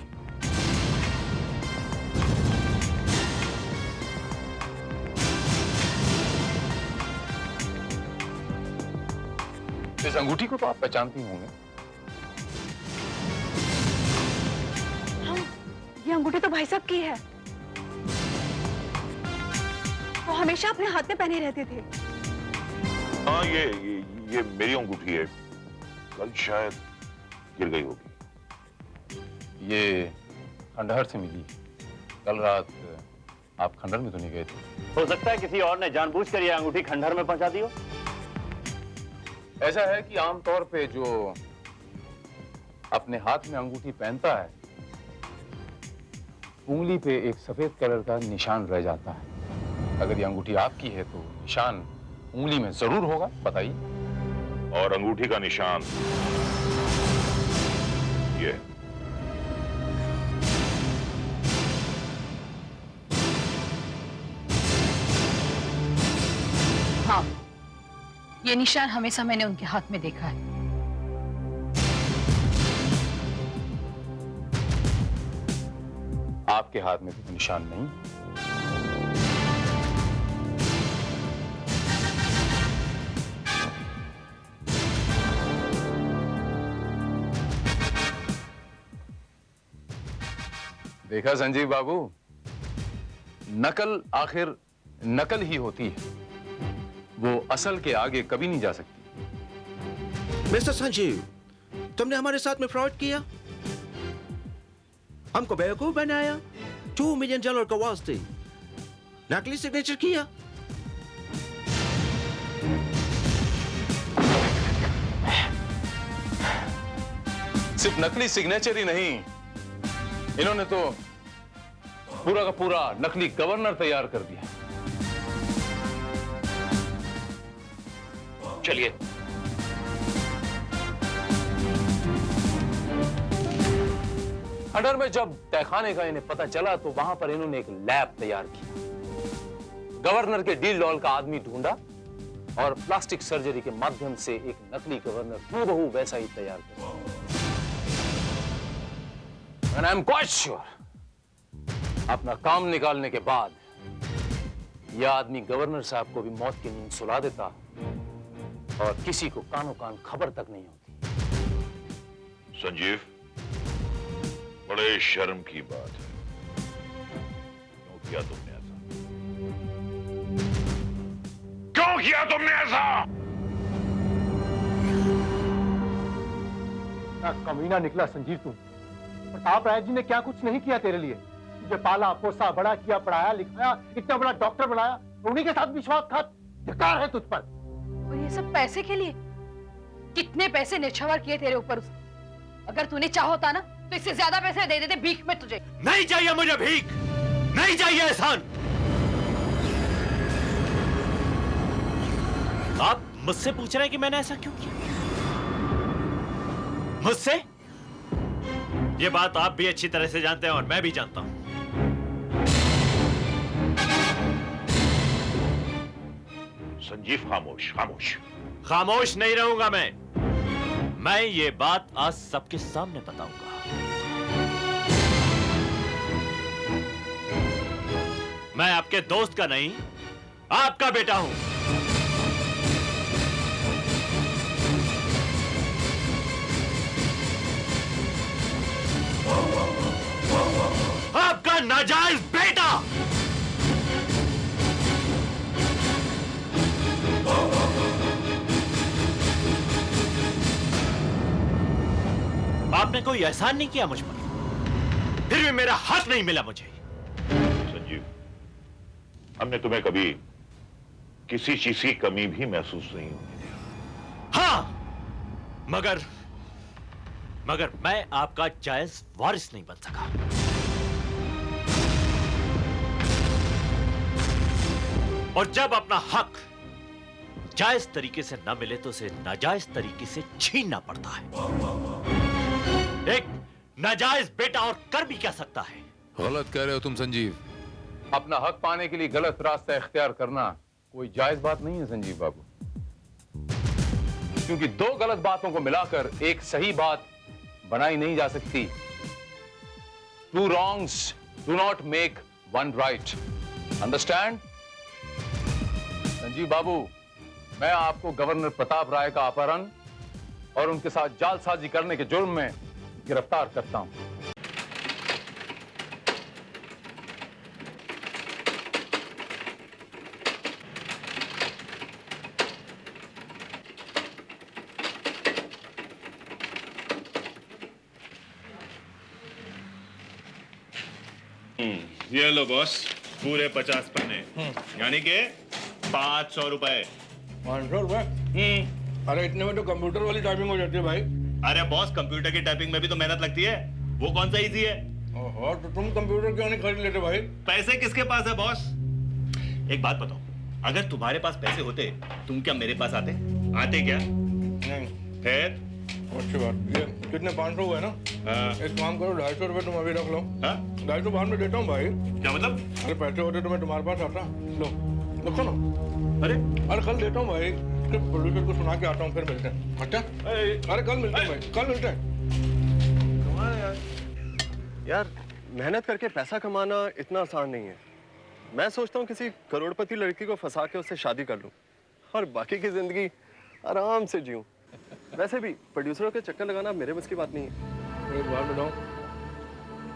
इस अंगूठी को तो आप पहचानती होंगे। ये अंगूठी तो भाई साहब की है। वो हमेशा अपने हाथ में पहने रहते थे। हाँ, ये मेरी अंगूठी है। कल शायद गिर गई होगी। ये खंडहर से मिली। कल रात आप खंडहर में तो नहीं गए थे? हो सकता है किसी और ने जानबूझकर ये अंगूठी खंडहर में पहुंचा दी हो। ऐसा है कि आमतौर पे जो अपने हाथ में अंगूठी पहनता है, उंगली पे एक सफेद कलर का निशान रह जाता है। अगर ये अंगूठी आपकी है तो निशान उंगली में जरूर होगा। बताइए। और अंगूठी का निशान ये। हाँ, ये निशान हमेशा मैंने उनके हाथ में देखा है। आपके हाथ में भी निशान नहीं। देखा संजीव बाबू, नकल आखिर नकल ही होती है, वो असल के आगे कभी नहीं जा सकती। मिस्टर संजीव, तुमने हमारे साथ में फ्रॉड किया, हमको बेवकूफ बनाया, $2 मिलियन का वास्ते नकली सिग्नेचर किया। सिर्फ नकली सिग्नेचर ही नहीं, इन्होंने तो पूरा का पूरा नकली गवर्नर तैयार कर दिया। चलिए। खंडहर में जब तहखाने का इन्हें पता चला तो वहां पर इन्होंने एक लैब तैयार किया। गवर्नर के डील डॉल का आदमी ढूंढा और प्लास्टिक सर्जरी के माध्यम से एक नकली गवर्नर हूबहू वैसा ही तैयार किया। And I'm quite sure, अपना काम निकालने के बाद यह आदमी गवर्नर साहब को भी मौत की नींद सुला देता और किसी को कानों कान खबर तक नहीं होती। संजीव, बड़े शर्म की बात है। क्यों किया तुमने ऐसा? क्यों किया तुमने ऐसा? क्या कमीना निकला संजीव तुम। प्रताप राय जी ने क्या कुछ नहीं किया तेरे लिए। तुझे पाला पोसा, बड़ा किया, पढ़ाया लिखाया, इतना बड़ा डॉक्टर बनाया, उन्हीं के साथ विश्वासघात। धिक्कार है तुझ पर। और ये सब पैसे के लिए? कितने पैसे निछावर किए तेरे ऊपर उसने। अगर तूने चाहोता ना तो इससे ज्यादा पैसे दे देते भीख में तुझे। नहीं चाहिए मुझे भीख, नहीं चाहिए एहसान। आप मुझसे पूछ रहे हैं कि मैंने ऐसा क्यों किया? मुझसे? ये बात आप भी अच्छी तरह से जानते हैं और मैं भी जानता हूं। संजीव, खामोश खामोश। खामोश नहीं रहूंगा मैं ये बात आज सबके सामने बताऊंगा। मैं आपके दोस्त का नहीं, आपका बेटा हूं। नाजायज बेटा। आपने कोई एहसान नहीं किया मुझ पर, फिर भी मेरा हक नहीं मिला मुझे। संजीव, हमने तुम्हें कभी किसी चीज की कमी भी महसूस नहीं होने दिया। हाँ, मगर मैं आपका जायज वारिस नहीं बन सका। और जब अपना हक जायज तरीके से न मिले तो उसे नाजायज तरीके से छीनना पड़ता है। एक नाजायज बेटा और कर भी क्या सकता है? गलत कह रहे हो तुम संजीव। अपना हक पाने के लिए गलत रास्ता इख्तियार करना कोई जायज बात नहीं है संजीव बाबू, क्योंकि दो गलत बातों को मिलाकर एक सही बात बनाई नहीं जा सकती। Two wrongs do not make one right. Understand? Sanjeev बाबू, मैं आपको गवर्नर प्रताप राय का अपहरण और उनके साथ जालसाजी करने के जुर्म में गिरफ्तार करता हूं। ये लो बॉस, पूरे 50 पन्ने, यानी कि 500 रुपए। 500 रुपए? अरे इतने में तो कंप्यूटर वाली टाइपिंग हो जाती है भाई। अरे बॉस, कंप्यूटर की टाइपिंग में भी तो मेहनत लगती है, वो कौन सा इजी है? ओहो, तो तुम कंप्यूटर क्यों नहीं खरीद लेते भाई? पैसे किसके पास है बॉस? एक बात बताओ, अगर तुम्हारे पास पैसे होते तुम क्या मेरे पास आते? आते क्या? नहीं। फिर? अच्छी बात। ये कितने 500 हुए ना? एक काम करो, 250 रुपए तुम अभी रख लो। 250 बाद में देता हूँ भाई। क्या मतलब? अरे पैसे होते तो मैं तुम्हारे पास आता। लो रखो ना। अरे कल देता हूँ भाई, प्रोड्यूसर को सुना के आता हूँ, फिर मिलते हैं। अच्छा? अरे कल मिलते हैं भाई, कल मिलते हैं। यार मेहनत करके पैसा कमाना इतना आसान नहीं है। मैं सोचता हूँ किसी करोड़पति लड़की को फंसा के उससे शादी कर लूँ और बाकी की जिंदगी आराम से जीऊँ। वैसे भी प्रोड्यूसरों के चक्कर लगाना मेरे बस की बात नहीं है। एक बात बताऊँ,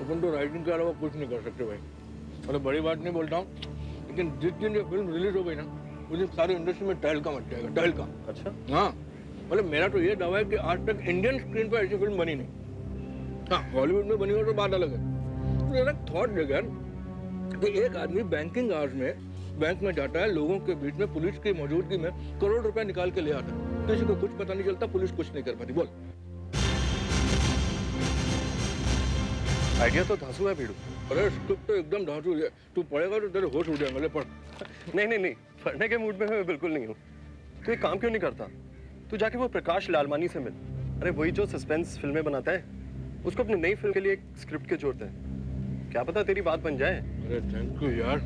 अपन तो राइटिंग के अलावा कुछ नहीं कर सकते भाई। मतलब बड़ी बात नहीं बोलता हूँ, लेकिन जिस दिन ये फिल्म रिलीज हो गई ना, उस दिन सारी इंडस्ट्री में तहलका मच जाएगा, तहलका। अच्छा? हाँ, मतलब मेरा तो ये दावा है कि आज तक इंडियन स्क्रीन पर ऐसी फिल्म बनी नहीं। हाँ, हॉलीवुड में बनी हो तो बात अलग है। तो एक थॉट देगा कि एक आदमी बैंकिंग आवर्स में बैंक में जाता है, लोगों के बीच में पुलिस की मौजूदगी में करोड़ रुपए निकाल के ले आता है, किसी को कुछ पता नहीं चलता, पुलिस कुछ नहीं कर पाती। बोल। आइडिया तो धांसू है भीड़ू। अरे स्क्रिप्ट तो एकदम धांसू है, तू पढ़ेगा तो तेरे होश उड़ जाएंगे। ले पढ़। नहीं, पढ़ने के मूड में मैं बिल्कुल नहीं हूँ। तू एक काम क्यों नहीं करता, तू जाके वो प्रकाश लालवानी से मिल। अरे वही जो सस्पेंस फिल्में बनाता है, उसको अपनी नई फिल्म के लिए एक स्क्रिप्ट के जोड़ते हैं। क्या पता तेरी बात बन जाए। अरे थैंक यू यार,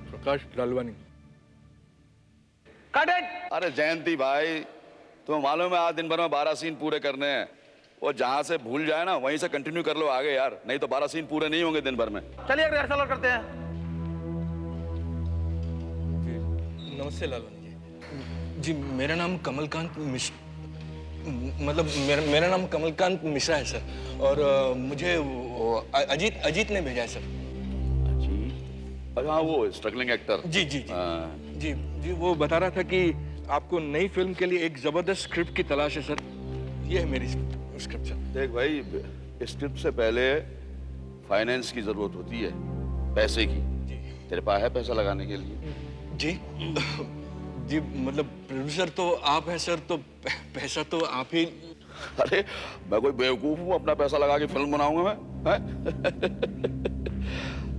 प्रकाश लालवानी। अरे जयंती भाई, तुम्हें मालूम है आज दिन भर में 12 सीन पूरे करने हैं। वो जहां से भूल जाए ना वहीं से कंटिन्यू कर लो आगे यार, नहीं तो 12 सीन पूरे नहीं होंगे दिन भर में। चलिए रिहर्सल करते हैं। नमस्ते लालवानी जी, मेरा नाम कमलकांत मिश्रा, मतलब मेरा नाम कमलकांत मिश्रा है सर, और मुझे अजीत ने भेजा है सर। अजीत? हाँ, वो स्ट्रगलिंग एक्टर। जी जी जी जी, वो बता रहा था कि आपको नई फिल्म के लिए एक जबरदस्त स्क्रिप्ट की तलाश है सर। ये है मेरी स्क्रिप्ट सर। देख भाई, स्क्रिप्ट से पहले फाइनेंस की जरूरत होती है, पैसे की। तेरे पास है पैसा लगाने के लिए? जी जी, मतलब प्रोड्यूसर तो आप हैं सर, तो पैसा तो आप ही। अरे मैं कोई बेवकूफ हूँ अपना पैसा लगा के फिल्म बनाऊंगा मैं?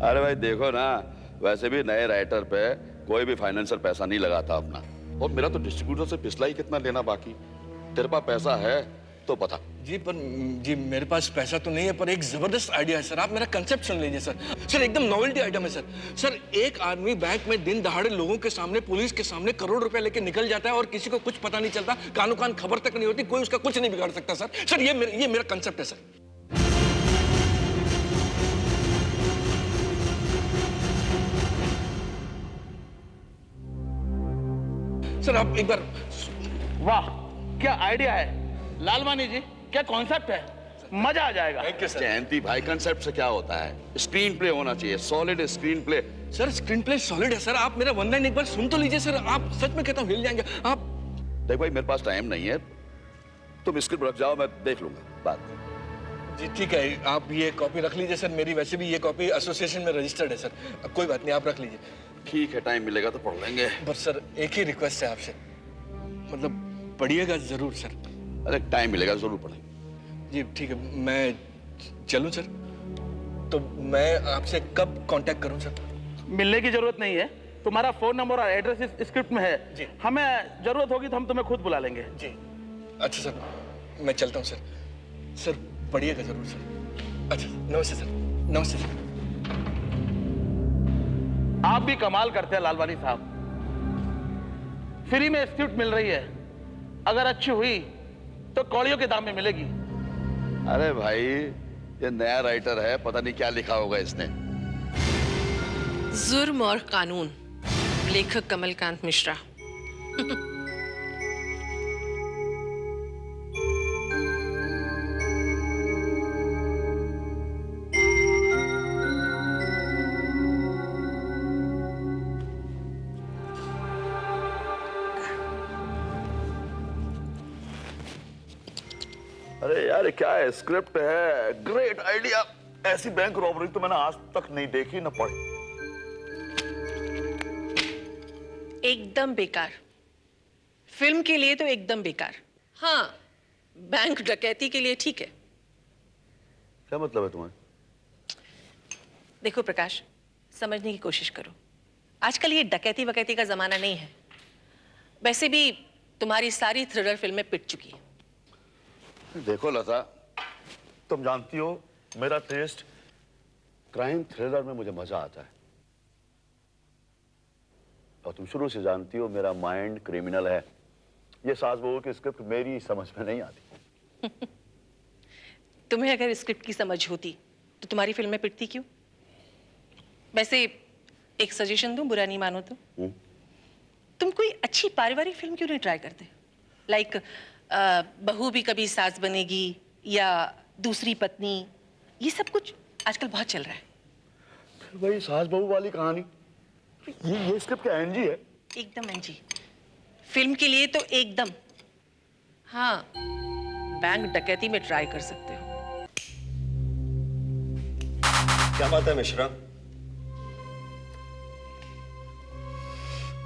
अरे भाई देखो ना, वैसे भी नए राइटर पे कोई भी फाइनेंसर पैसा नहीं लगाता अपना, और मेरा तो डिस्ट्रीब्यूटर से पिछला ही कितना लेना बाकी। तेरे पास पैसा है तो बता। जी पर जी मेरे पास पैसा तो नहीं है, पर एक जबरदस्त आइडिया है सर। आप मेरा कंसेप्ट सुन लीजिए सर। सर एकदम नॉवेल्टी आइटम है सर। सर एक आदमी बैंक में दिन दहाड़े लोगों के सामने, पुलिस के सामने करोड़ रुपए लेके निकल जाता है और किसी को कुछ पता नहीं चलता, कानो कान खबर तक नहीं होती, कोई उसका कुछ नहीं बिगाड़ सकता सर। सर ये मेरा कंसेप्ट है सर। सर आप एक बार। वाह क्या आइडिया है लालवानी जी, क्या कॉन्सेप्ट है? मजा आ जाएगा। Thank you sir. जयंती भाई, कंसेप्ट से क्या होता है? स्क्रीन प्ले होना चाहिए, solid screen play. Sir screen play solid है सर, आप मेरा वन लाइन एक बार सुन तो लीजिए सर, आप सच में कहता हूँ हिल जाएंगे आप। देख भाई, मेरे पास टाइम नहीं है, तुम स्क्रिप्ट रख जाओ, मैं देख लूंगा बात। जी ठीक है, आप ये कॉपी रख लीजिए सर, मेरी वैसे भी ये कॉपी एसोसिएशन में रजिस्टर्ड है सर, अब कोई बात नहीं, आप रख लीजिए। ठीक है, टाइम मिलेगा तो पढ़ लेंगे। बस सर एक ही रिक्वेस्ट है आपसे, मतलब पढ़िएगा जरूर सर। अरे टाइम मिलेगा जरूर पढ़ेंगे। जी ठीक है, मैं चलूं सर? तो मैं आपसे कब कांटेक्ट करूं सर? मिलने की जरूरत नहीं है, तुम्हारा फोन नंबर और एड्रेस इस स्क्रिप्ट में है जी। हमें जरूरत होगी तो हम तुम्हें खुद बुला लेंगे जी। अच्छा सर, मैं चलता हूँ सर। सर पढ़िएगा जरूर सर। अच्छा नमस्ते सर। नमस्ते सर। आप भी कमाल करते हैं लालवानी साहब, फ्री में स्क्रिप्ट मिल रही है, अगर अच्छी हुई तो कौड़ियों के दाम में मिलेगी। अरे भाई, ये नया राइटर है, पता नहीं क्या लिखा होगा इसने। जुर्म और कानून, लेखक कमलकांत मिश्रा। अरे यार क्या है, स्क्रिप्ट है, ग्रेट आइडिया। ऐसी बैंक रॉबरी तो मैंने आज तक नहीं देखी न पढ़ी। एकदम बेकार, फिल्म के लिए तो एकदम बेकार। हाँ, बैंक डकैती के लिए ठीक है। क्या मतलब है तुम्हारा? देखो प्रकाश, समझने की कोशिश करो, आजकल ये डकैती वकैती का जमाना नहीं है। वैसे भी तुम्हारी सारी थ्रिलर फिल्में पिट चुकी हैं। देखो लता, तुम जानती हो मेरा टेस्ट क्राइम थ्रिलर में मुझे मजा आता है, और तुम शुरू से जानती हो मेरा माइंड क्रिमिनल है। ये सास बहू की स्क्रिप्ट मेरी समझ में नहीं आती। तुम्हें अगर स्क्रिप्ट की समझ होती तो तुम्हारी फिल्में पिटती क्यों? वैसे एक सजेशन दूं, बुरा नहीं मानो तो। तुम कोई अच्छी पारिवारिक फिल्म क्यों नहीं ट्राई करते? लाइक बहू भी कभी सास बनेगी या दूसरी पत्नी, ये सब कुछ आजकल बहुत चल रहा है। फिर वही सास बहू वाली कहानी, ये स्क्रिप्ट क्या एनजी है? एकदम एनजी, फिल्म के लिए तो एकदम। हाँ, बैंक डकैती में ट्राई कर सकते हो। क्या बात है मिश्रा?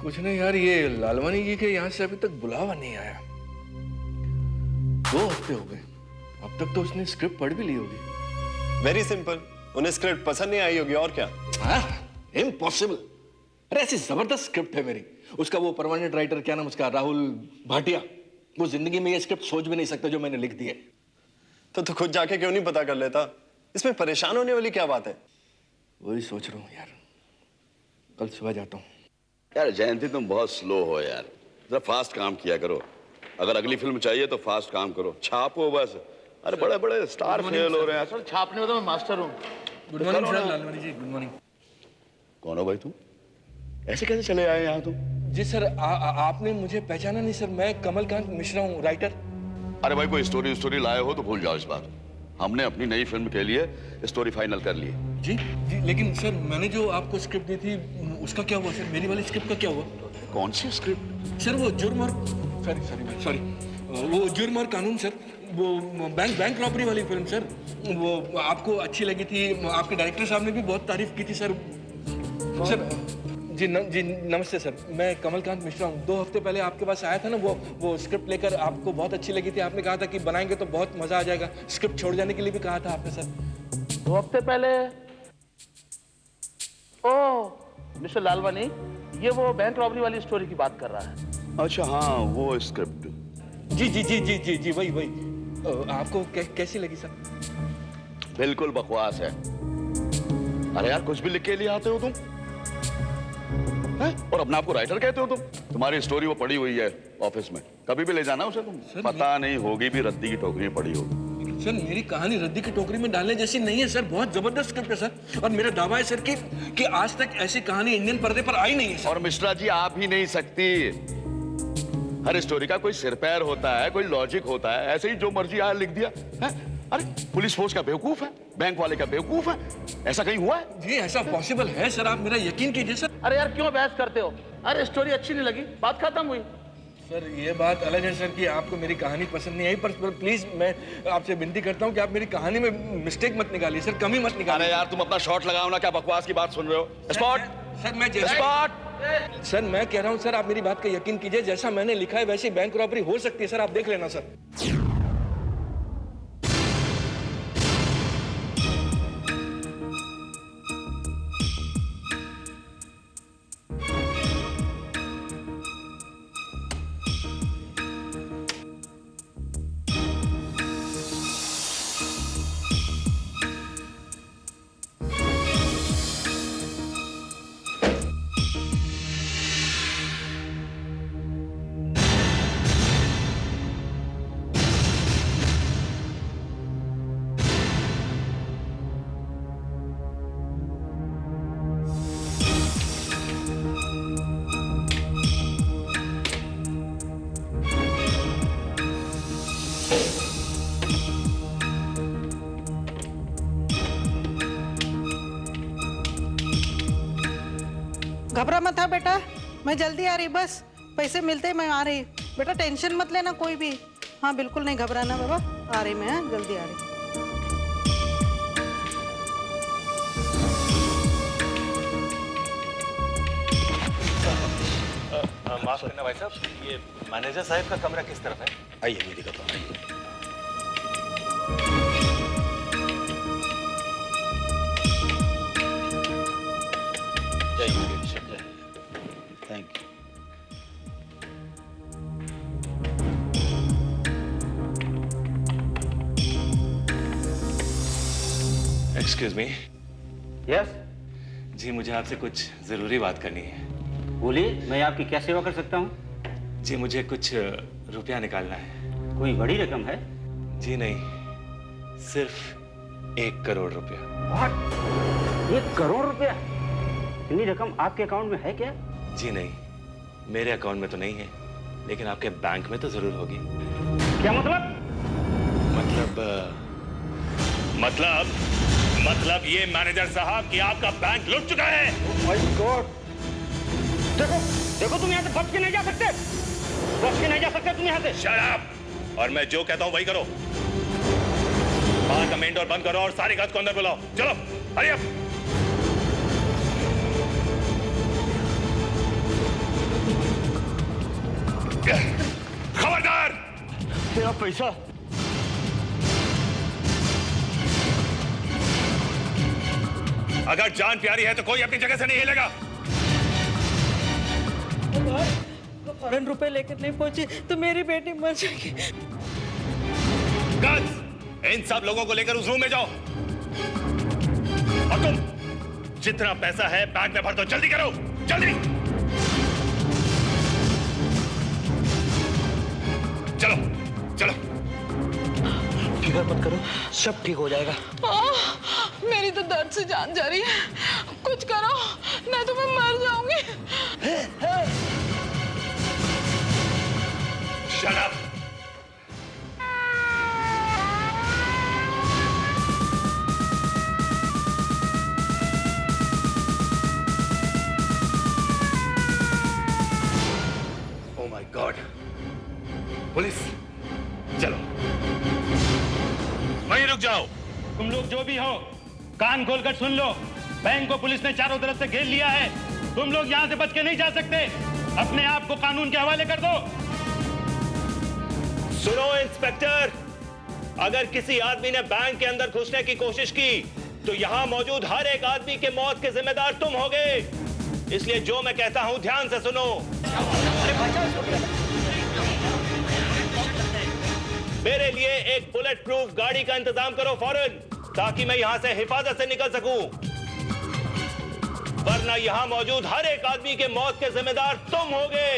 कुछ नहीं यार, ये लालवानी जी के यहाँ से अभी तक बुलावा नहीं आया। 2 हफ्ते हो गए, अब तक तो उसने स्क्रिप्ट पढ़ भी ली होगी। वेरी सिंपल, उन्हें स्क्रिप्ट पसंद नहीं आई होगी, और क्या? इम्पॉसिबल। अरे ऐसी जबरदस्त स्क्रिप्ट है मेरी, उसका वो परमानेंट राइटर, क्या नाम उसका, राहुल भाटिया, वो जिंदगी में ये स्क्रिप्ट सोच भी नहीं सकता जो मैंने लिख दी है। तो खुद जाके क्यों नहीं पता कर लेता? इसमें परेशान होने वाली क्या बात है? वही सोच रहा हूँ यार, कल सुबह जाता हूँ। यार जयंती, तुम बहुत स्लो हो यार, जरा फास्ट काम किया करो। अगर अगली फिल्म चाहिए तो फास्ट काम करो, छापो बस। अरे बड़े बड़े स्टार फेल हो रहे हैं सर, छापने में तो मैं मास्टर हूँ। Good morning sir. Lalwani ji good morning. कौन हो भाई तुम? ऐसे कैसे चले आए यहाँ तुम? जी सर, आपने मुझे पहचाना नहीं सर, मैं कमलकांत मिश्रा हूँ, राइटर। अरे भाई, कोई स्टोरी लाए हो तो भूल जाओ इस बात। हमने अपनी नई फिल्म के लिए स्टोरी फाइनल कर ली। जी जी, लेकिन सर मैंने जो आपको स्क्रिप्ट दी थी उसका क्या हुआ सर? मेरी वाली स्क्रिप्ट का क्या हुआ? कौन सी स्क्रिप्ट? सर वो जुर्म और सॉरी वो जुर्म और कानून सर, वो बैंक रॉबरी वाली फिल्म सर, वो आपको अच्छी लगी थी, आपके डायरेक्टर साहब ने भी बहुत तारीफ की थी सर। सर जी नमस्ते सर, मैं कमलकांत मिश्रा हूँ। 2 हफ्ते पहले आपके पास आया था ना, वो स्क्रिप्ट लेकर, आपको बहुत अच्छी लगी थी, आपने कहा था कि बनाएंगे तो बहुत मजा आ जाएगा। स्क्रिप्ट छोड़ जाने के लिए भी कहा था आपने सर। 2 हफ्ते पहले? ओह मिस्टर लालवानी, ये वो बैंक रॉबरी वाली स्टोरी की बात कर रहा है। अच्छा हाँ, वो स्क्रिप्ट। जी वही। आपको कैसी लगी सर? बिल्कुल बकवास है। अरे यार, कुछ भी लिख के लिए आते हो तुम है? और अपने आप को राइटर कहते हो तुम? तुम्हारी स्टोरी वो पड़ी हुई है ऑफिस में, कभी भी ले जाना उसे तुम। पता नहीं होगी भी रद्दी की टोकरी में पड़ी होगी। सर मेरी कहानी रद्दी की टोकरी में डालने जैसी नहीं है सर, बहुत जबरदस्त स्क्रिप्ट है सर, और मेरा दावा है सर कि आज तक ऐसी कहानी इंडियन पर्दे पर आई नहीं है सर। और मिश्रा जी, आप ही नहीं सकती। हर स्टोरी का कोई सिर पैर होता है, कोई लॉजिक होता है। ऐसे ही जो मर्जी यहाँ लिख दिया है? अरे पुलिस फोर्स का बेवकूफ है, बैंक वाले का बेवकूफ है, ऐसा कहीं हुआ है? जी ऐसा पॉसिबल है सर, आप मेरा यकीन कीजिए सर। अरे यार क्यों बहस करते हो? अरे स्टोरी अच्छी नहीं लगी, बात खत्म हुई। सर ये बात अलग है सर कि आपको मेरी कहानी पसंद नहीं आई, पर प्लीज मैं आपसे विनती करता हूँ कि आप मेरी कहानी में मिस्टेक मत निकालिए सर, कमी मत निकालिए। अरे यार तुम अपना शॉट लगाओ ना, क्या बकवास की बात सुन रहे हो? स्पॉट सर मैं स्पॉट सर मैं कह रहा हूँ सर, आप मेरी बात का यकीन कीजिए, जैसा मैंने लिखा है वैसे बैंक रॉबरी हो सकती है सर, आप देख लेना सर। घबरा मत था बेटा, मैं जल्दी आ रही, बस पैसे मिलते ही मैं आ रही। बेटा टेंशन मत लेना कोई भी। हाँ बिल्कुल नहीं घबराना बाबा, आ रही मैं, जल्दी आ रही। माफ करना भाई साहब, ये मैनेजर साहब का कमरा किस तरफ है? आइए मैं दिखाता हूँ, आइए। Thank you. Excuse me. Yes जी मुझे आपसे कुछ जरूरी बात करनी है। बोलिए, मैं आपकी क्या सेवा कर सकता हूँ? जी मुझे कुछ रुपया निकालना है। कोई बड़ी रकम है? जी नहीं, सिर्फ 1 करोड़ रुपया। 1 करोड़ रुपया? इतनी रकम आपके अकाउंट में है क्या? जी नहीं, मेरे अकाउंट में तो नहीं है, लेकिन आपके बैंक में तो जरूर होगी। क्या मतलब? मतलब ये मैनेजर साहब कि आपका बैंक लुट चुका है। Oh my God! देखो तुम यहाँ से बच के नहीं जा सकते, तुम यहाँ से। Shut up! और मैं जो कहता हूँ वही करो। बाहर का मेन डोर बंद करो और सारी गाज को अंदर बुलाओ। चलो हरी अप। खबरदार! तेरा पैसा। अगर जान प्यारी है तो कोई अपनी जगह से नहीं हिलेगा। फौरन रुपए लेकर नहीं पहुंची तो मेरी बेटी मर जाएगी। इन सब लोगों को लेकर उस रूम में जाओ और तुम जितना पैसा है बैग में भर दो। जल्दी करो, जल्दी। चलो चलो। फिक्र मत करो, सब ठीक हो जाएगा। मेरी तो दर्द से जान जा रही है, कुछ करो नहीं तो मैं मर जाऊंगी। Shut up! Oh my God! Police, चलो। वहीं रुक जाओ। तुम लोग जो भी हो, कान खोलकर सुन लो। बैंक को पुलिस ने चारों तरफ से घेर लिया है। तुम लोग यहाँ से बच के नहीं जा सकते। अपने आप को कानून के हवाले कर दो। सुनो इंस्पेक्टर, अगर किसी आदमी ने बैंक के अंदर घुसने की कोशिश की तो यहां मौजूद हर एक आदमी के मौत के जिम्मेदार तुम होगे। इसलिए जो मैं कहता हूं ध्यान से सुनो। मेरे लिए एक बुलेट प्रूफ गाड़ी का इंतजाम करो फौरन, ताकि मैं यहां से हिफाजत से निकल सकूं। वरना यहां मौजूद हर एक आदमी के मौत के जिम्मेदार तुम होगे।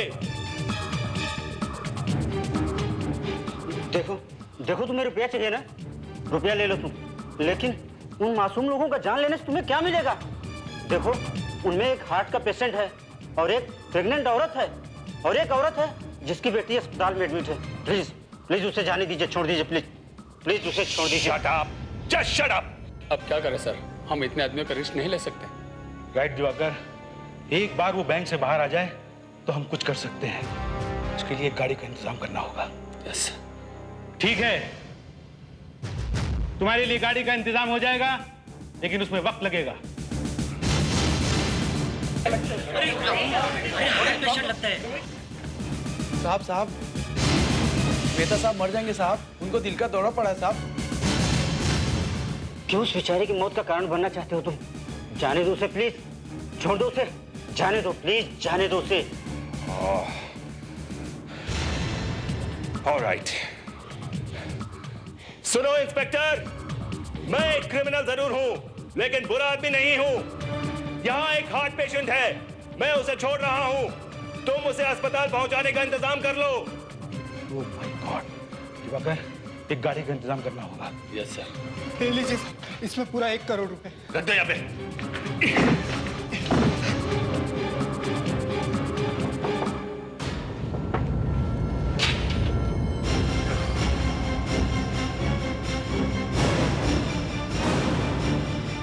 देखो देखो, तुम्हें रुपया चाहिए ना, रुपया ले लो तुम, लेकिन उन मासूम लोगों का जान लेने से तुम्हें क्या मिलेगा? देखो, उनमें एक हार्ट का पेशेंट है और एक प्रेग्नेंट औरत है और एक औरत है जिसकी बेटी अस्पताल में एडमिट है। प्लीज प्लीज उसे जाने दीजिए, छोड़ दीजिए प्लीज। प्लीज उसे छोड़ दीजिए। Shut up, just shut up. अब क्या करें सर, हम इतने आदमियों का रिस्क नहीं ले सकते। राइट दिवाकर, एक बार वो बैंक से बाहर आ जाए तो हम कुछ कर सकते हैं। उसके लिए एक गाड़ी का इंतजाम करना होगा। यस ठीक है, तुम्हारे लिए गाड़ी का इंतजाम हो जाएगा, लेकिन उसमें वक्त लगेगा। साहब मेहता साहब मर जाएंगे साहब, उनको दिल का दौरा पड़ा है साहब। क्यों उस बेचारे की मौत का कारण बनना चाहते हो तुम? जाने दो उसे प्लीज, छोड़ दो उसे, जाने दो प्लीज, जाने दो उसे। ऑलराइट, सुनो इंस्पेक्टर, मैं एक क्रिमिनल जरूर हूं, लेकिन बुरा आदमी नहीं हूं। यहां एक हार्ट पेशेंट है, मैं उसे छोड़ रहा हूं। तुम उसे अस्पताल पहुंचाने का इंतजाम कर लो। ओह माय गॉड, दिवाकर, एक गाड़ी का इंतजाम करना होगा। Yes sir. ले लीजिए, इसमें पूरा 1 करोड़ रुपए। रख दो यहाँ पे।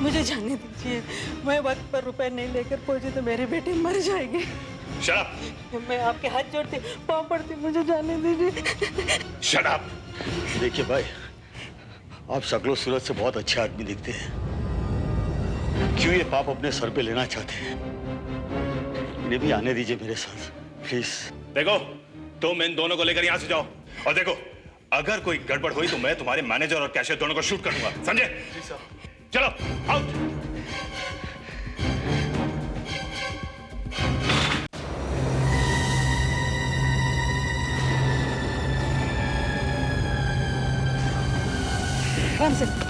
मुझे जाने दीजिए, मैं वक्त पर रुपए नहीं लेकर पहुंची तो मेरी बेटी मर जाएगी। Shut up. मैं आपके हाथ जोड़ती, पाँव पड़ती, मुझे जाने दीजिए। Shut up. देखिए भाई, आप शक्लो सूरत से बहुत अच्छे आदमी दिखते हैं। क्यों ये पाप अपने सर पे लेना चाहते हैं? इन्हें भी आने दीजिए मेरे साथ प्लीज। देखो, तुम इन दोनों को लेकर यहां से जाओ, और देखो, अगर कोई गड़बड़ हुई तो मैं तुम्हारे मैनेजर और कैशियर दोनों को शूट करूंगा, समझे? चलो आउट।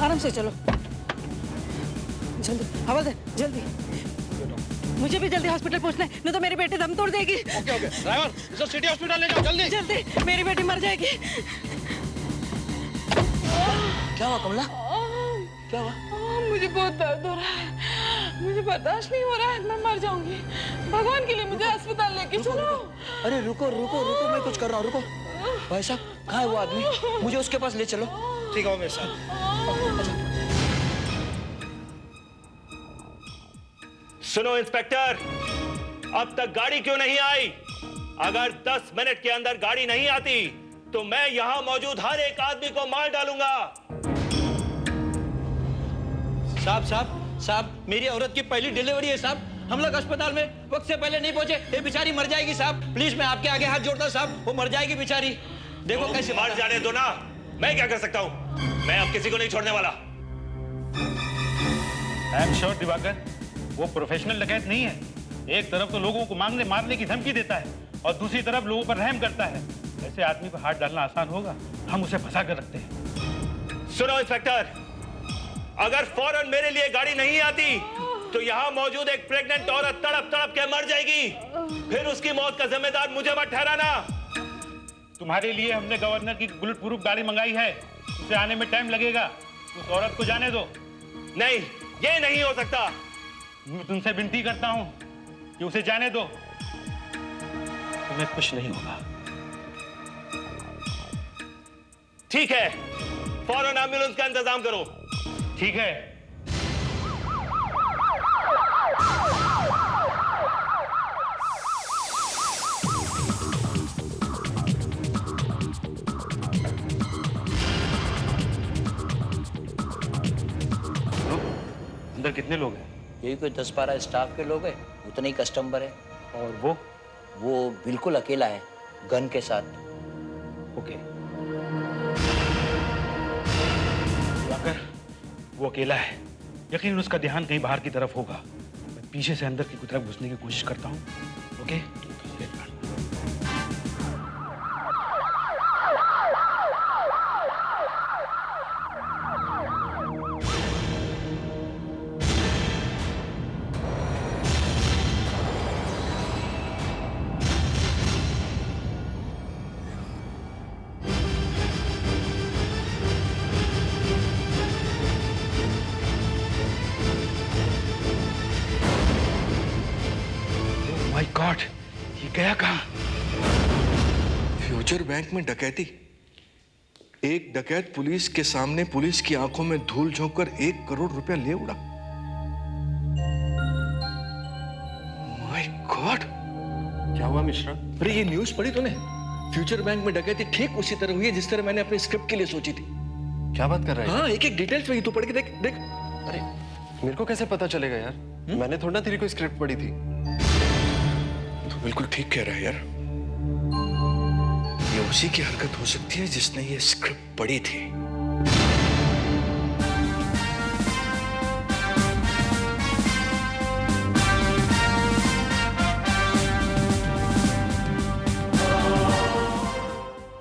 आराम से चलो, जल्दी हवलदार, जल्दी। मुझे भी जल्दी हॉस्पिटल पहुंचना है, नहीं तो मेरी बेटी दम तोड़ देगी। ओके ड्राइवर, इसे सिटी हॉस्पिटल ले जाओ जल्दी। जल्दी, मेरी बेटी मर जाएगी। क्या हुआ कमला? क्या हुआ? मुझे बहुत दर्द हो रहा है, मुझे बर्दाश्त नहीं हो रहा है, मैं मर जाऊंगी। भगवान के लिए मुझे अस्पताल लेके चलो। अरे रुको रुको रुको, मैं कुछ कर रहा हूँ, रुको। भाई साहब, कहाँ है वो आदमी? मुझे उसके पास ले चलो। ठीक है, मेरे साथ। सुनो इंस्पेक्टर, अब तक गाड़ी क्यों नहीं आई? अगर 10 मिनट के अंदर गाड़ी नहीं आती तो मैं यहां मौजूद हर एक आदमी को मार डालूंगा। साहब, मेरी औरत की पहली डिलीवरी है साहब। हम लोग अस्पताल में वक्त से पहले नहीं पहुंचे, ये बेचारी मर जाएगी साहब। प्लीज, मैं आपके आगे हाथ जोड़ता हूं साहब, वो मर जाएगी बेचारी। देखो तो कैसे मर जाने दो ना, मैं क्या कर सकता हूं? मैं अब किसी को नहीं छोड़ने वाला। आई एम श्योर दिवाकर, वो प्रोफेशनल डकैत नहीं है। एक तरफ तो लोगों को मारने की धमकी देता है और दूसरी तरफ लोगों पर रहम करता है। ऐसे आदमी पर हाथ डालना आसान होगा? हम उसे फंसा कर रखते हैं। सुनो इंस्पेक्टर, अगर फौरन मेरे लिए गाड़ी नहीं आती तो यहां मौजूद एक प्रेग्नेंट औरत तड़प तड़प के मर जाएगी। फिर उसकी मौत का जिम्मेदार मुझे मत ठहराना। तुम्हारे लिए हमने गवर्नर की बुलेट प्रूफ गाड़ी मंगाई है, उसे आने में टाइम लगेगा। उस औरत को जाने दो। नहीं, ये नहीं हो सकता। मैं तुमसे विनती करता हूं कि उसे जाने दो, तुम्हें कुछ नहीं होगा। ठीक है, फौरन एम्बुलेंस का इंतजाम करो। ठीक है। अंदर कितने लोग हैं? यही कोई 10-12 स्टाफ के लोग हैं, उतने ही कस्टमर है। और वो बिल्कुल अकेला है, गन के साथ। ओके। जाकर वो अकेला है, यकीन उसका ध्यान कहीं बाहर की तरफ होगा। मैं पीछे से अंदर की तरफ घुसने की कोशिश करता हूँ। ओके? माय गॉड, ये गया कहाँ? फ्यूचर बैंक में डकैती? एक डकैत पुलिस के सामने पुलिस की आंखों में धूल झोंक कर 1 करोड़ रुपया ले उड़ा। My God! क्या हुआ मिश्रा? अरे ये न्यूज़ पढ़ी तूने? फ्यूचर बैंक में डकैती ठीक उसी तरह हुई है जिस तरह मैंने अपने स्क्रिप्ट के लिए सोची थी। क्या बात कर रहा है? हाँ, एक-एक डिटेल्स में तू पढ़ के देख देख। अरे मेरे को कैसे पता चलेगा यार? मैंने थोड़ा ना तेरी कोई स्क्रिप्ट पढ़ी थी। तू बिल्कुल ठीक कह रहा है यार। ये उसी की हरकत हो सकती है जिसने ये स्क्रिप्ट पढ़ी थी।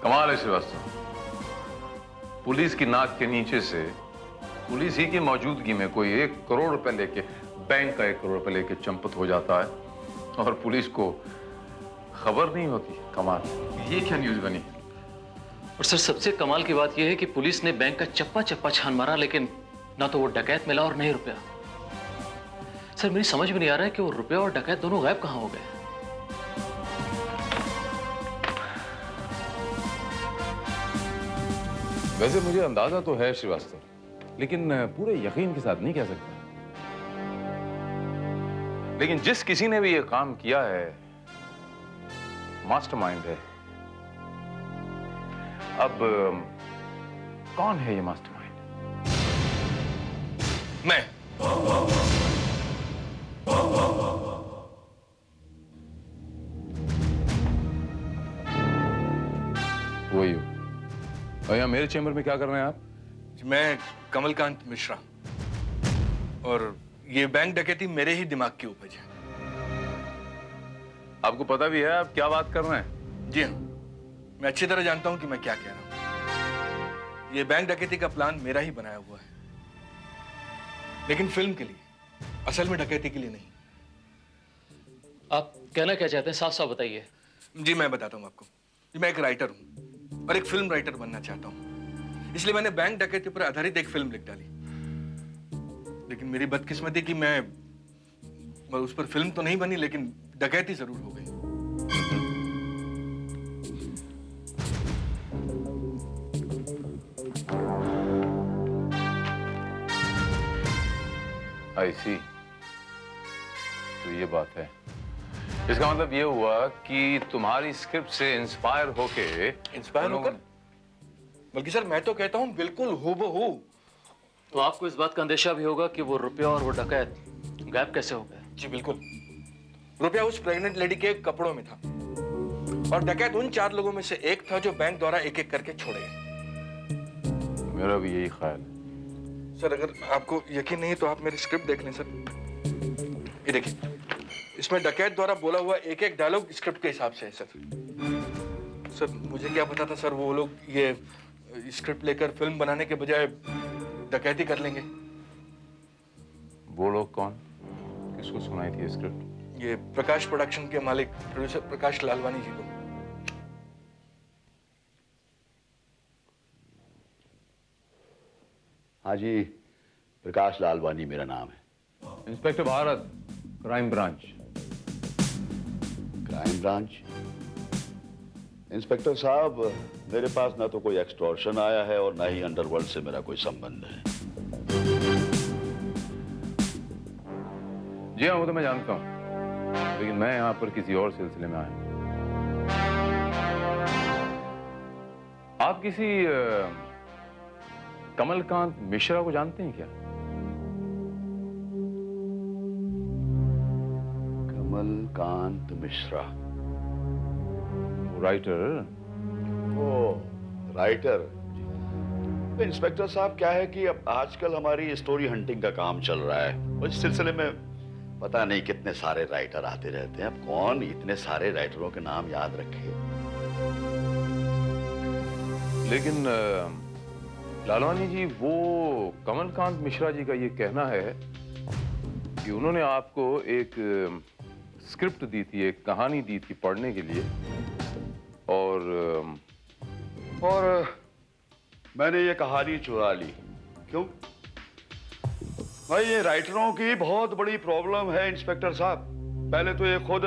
कमाल है श्रीवास्तव, पुलिस की नाक के नीचे से पुलिस ही की मौजूदगी में कोई 1 करोड़ रुपए लेके, बैंक का 1 करोड़ रुपए लेके चंपत हो जाता है और पुलिस को खबर नहीं होती। कमाल, ये क्या न्यूज़ बनी? और सर सबसे कमाल की बात यह है कि पुलिस ने बैंक का चप्पा चप्पा छान मारा, लेकिन ना तो वो डकैत मिला और नहीं रुपया। सर मेरी समझ में नहीं आ रहा है कि वो रुपया और डकैत दोनों गायब कहां हो गए। वैसे मुझे अंदाजा तो है श्रीवास्तव, लेकिन पूरे यकीन के साथ नहीं कह सकता। लेकिन जिस किसी ने भी ये काम किया है मास्टरमाइंड है। अब कौन है ये मास्टरमाइंड? मैं। वही हो। और यहाँ मेरे चैम्बर में क्या कर रहे हैं आप? मैं कमलकांत मिश्रा, और ये बैंक डकैती मेरे ही दिमाग की उपज है। आपको पता भी है आप क्या बात कर रहे हैं? जी हाँ, मैं अच्छी तरह जानता हूं कि मैं क्या कह रहा हूं। ये बैंक डकैती का प्लान मेरा ही बनाया हुआ है, लेकिन फिल्म के लिए, असल में डकैती के लिए नहीं। आप कहना क्या चाहते हैं, साफ साफ बताइए। जी मैं बताता हूं आपको। मैं एक राइटर हूं और एक फिल्म राइटर बनना चाहता हूं, इसलिए मैंने बैंक डकैती पर आधारित एक फिल्म लिख डाली। लेकिन मेरी बदकिस्मती कि मैं उस पर फिल्म तो नहीं बनी, लेकिन डकैती जरूर हो गई। आई सी, तो ये बात है। इसका मतलब ये हुआ कि तुम्हारी स्क्रिप्ट से इंस्पायर होके बल्कि सर मैं तो कहता हूं बिल्कुल हूबहू। तो आपको इस बात का अंदेशा भी होगा कि वो रुपया और वो डकैत गायब कैसे हो गए? जी बिल्कुल। रुपया उस प्रेग्नेंट लेडी के कपड़ों में था और डकैत उन 4 लोगों में से एक था जो बैंक द्वारा एक एक करके छोड़े गए। मेरा भी यही ख्याल है। सर अगर आपको यकीन नहीं तो आप मेरी स्क्रिप्ट देख लें सर। ये देखिए, इसमें डकैत द्वारा बोला हुआ एक एक डायलॉग स्क्रिप्ट के हिसाब से है सर। सर मुझे क्या पता था सर वो लोग ये स्क्रिप्ट लेकर फिल्म बनाने के बजाय डकैती कर लेंगे। वो लोग कौन? किसको सुनाई थी स्क्रिप्ट? ये प्रकाश प्रोडक्शन के मालिक प्रोड्यूसर प्रकाश लालवानी जी को। हाँ जी, प्रकाश लालवानी मेरा नाम है। Inspector Bharat, crime branch. Crime branch? Inspector साहब, मेरे पास ना तो कोई एक्सटॉर्शन आया है और ना ही अंडरवर्ल्ड से मेरा कोई संबंध है। जी हाँ, वो तो मैं जानता हूँ, लेकिन मैं यहाँ पर किसी और सिलसिले में आया हूँ। आप किसी कमलकांत मिश्रा को जानते हैं क्या? कमलकांत मिश्रा? राइटर? ओ, राइटर। तो इंस्पेक्टर साहब क्या है कि अब आजकल हमारी स्टोरी हंटिंग का काम चल रहा है, उस सिलसिले में पता नहीं कितने सारे राइटर आते रहते हैं। अब कौन इतने सारे राइटरों के नाम याद रखे? लेकिन लालवानी जी, वो कमलकांत मिश्रा जी का ये कहना है कि उन्होंने आपको एक स्क्रिप्ट दी थी, एक कहानी दी थी पढ़ने के लिए, और मैंने ये कहानी चुरा ली। क्यों? भाई ये राइटरों की बहुत बड़ी प्रॉब्लम है इंस्पेक्टर साहब। पहले तो ये खुद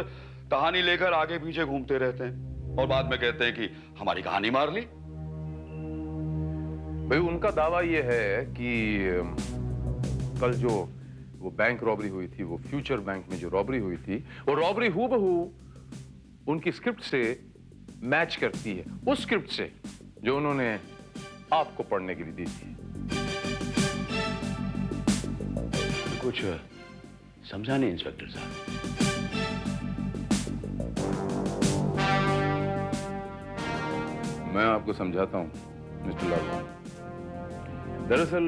कहानी लेकर आगे पीछे घूमते रहते हैं और बाद में कहते हैं कि हमारी कहानी मार ली। भाई उनका दावा ये है कि कल जो वो बैंक रॉबरी हुई थी, वो फ्यूचर बैंक में जो रॉबरी हुई थी, वो रॉबरी हूबहू उनकी स्क्रिप्ट से मैच करती है, उस स्क्रिप्ट से जो उन्होंने आपको पढ़ने के लिए दी थी। कुछ समझा नहीं इंस्पेक्टर साहब। मैं आपको समझाता हूं मिस्टर लालवानी। दरअसल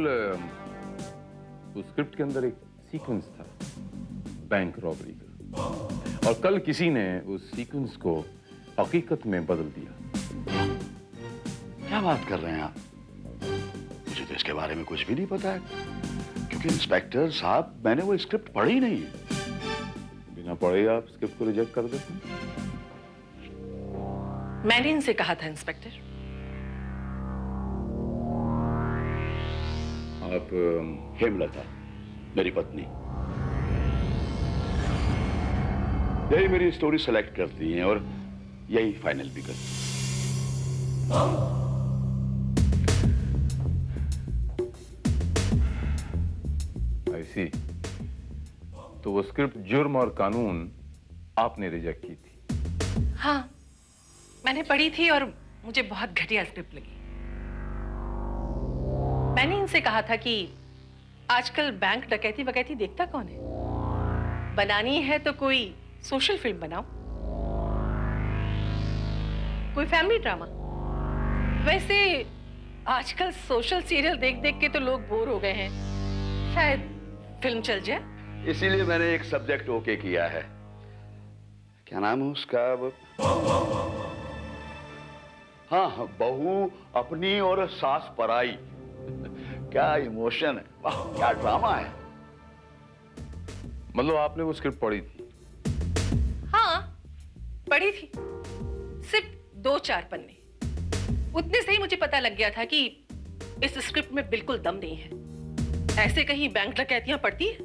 उस स्क्रिप्ट के अंदर एक सीक्वेंस था बैंक रॉबरी का, और कल किसी ने उस सीक्वेंस को हकीकत में बदल दिया। क्या बात कर रहे हैं आप? मुझे तो इसके बारे में कुछ भी नहीं पता है, क्योंकि इंस्पेक्टर साहब मैंने वो स्क्रिप्ट पढ़ी नहीं है। बिना पढ़े आप स्क्रिप्ट को रिजेक्ट कर देते हैं? मैंने इनसे कहा था इंस्पेक्टर। आप हेमलता, मेरी पत्नी, यही मेरी स्टोरी सेलेक्ट करती हैं और यही फाइनल भी करती हैं। आई सी। तो वो स्क्रिप्ट जुर्म और कानून आपने रिजेक्ट की थी? हाँ, मैंने पढ़ी थी और मुझे बहुत घटिया स्क्रिप्ट लगी। मैंने इनसे कहा था कि आजकल बैंक डकैती वकैती देखता कौन है? बनानी है तो कोई सोशल फिल्म बनाओ, कोई फैमिली ड्रामा। वैसे आजकल सोशल सीरियल देख देख के तो लोग बोर हो गए हैं, शायद फिल्म चल जाए। इसीलिए मैंने एक सब्जेक्ट ओके किया है। क्या नाम है उसका? हाँ, बहू अपनी और सास पराई। क्या इमोशन है, वाह क्या ड्रामा है। मतलब आपने वो स्क्रिप्ट पढ़ी थी? हाँ, पढ़ी थी, सिर्फ 2-4 पन्ने। उतने से ही मुझे पता लग गया था कि इस स्क्रिप्ट में बिल्कुल दम नहीं है। ऐसे कहीं बैंक डकैतियां पड़ती है?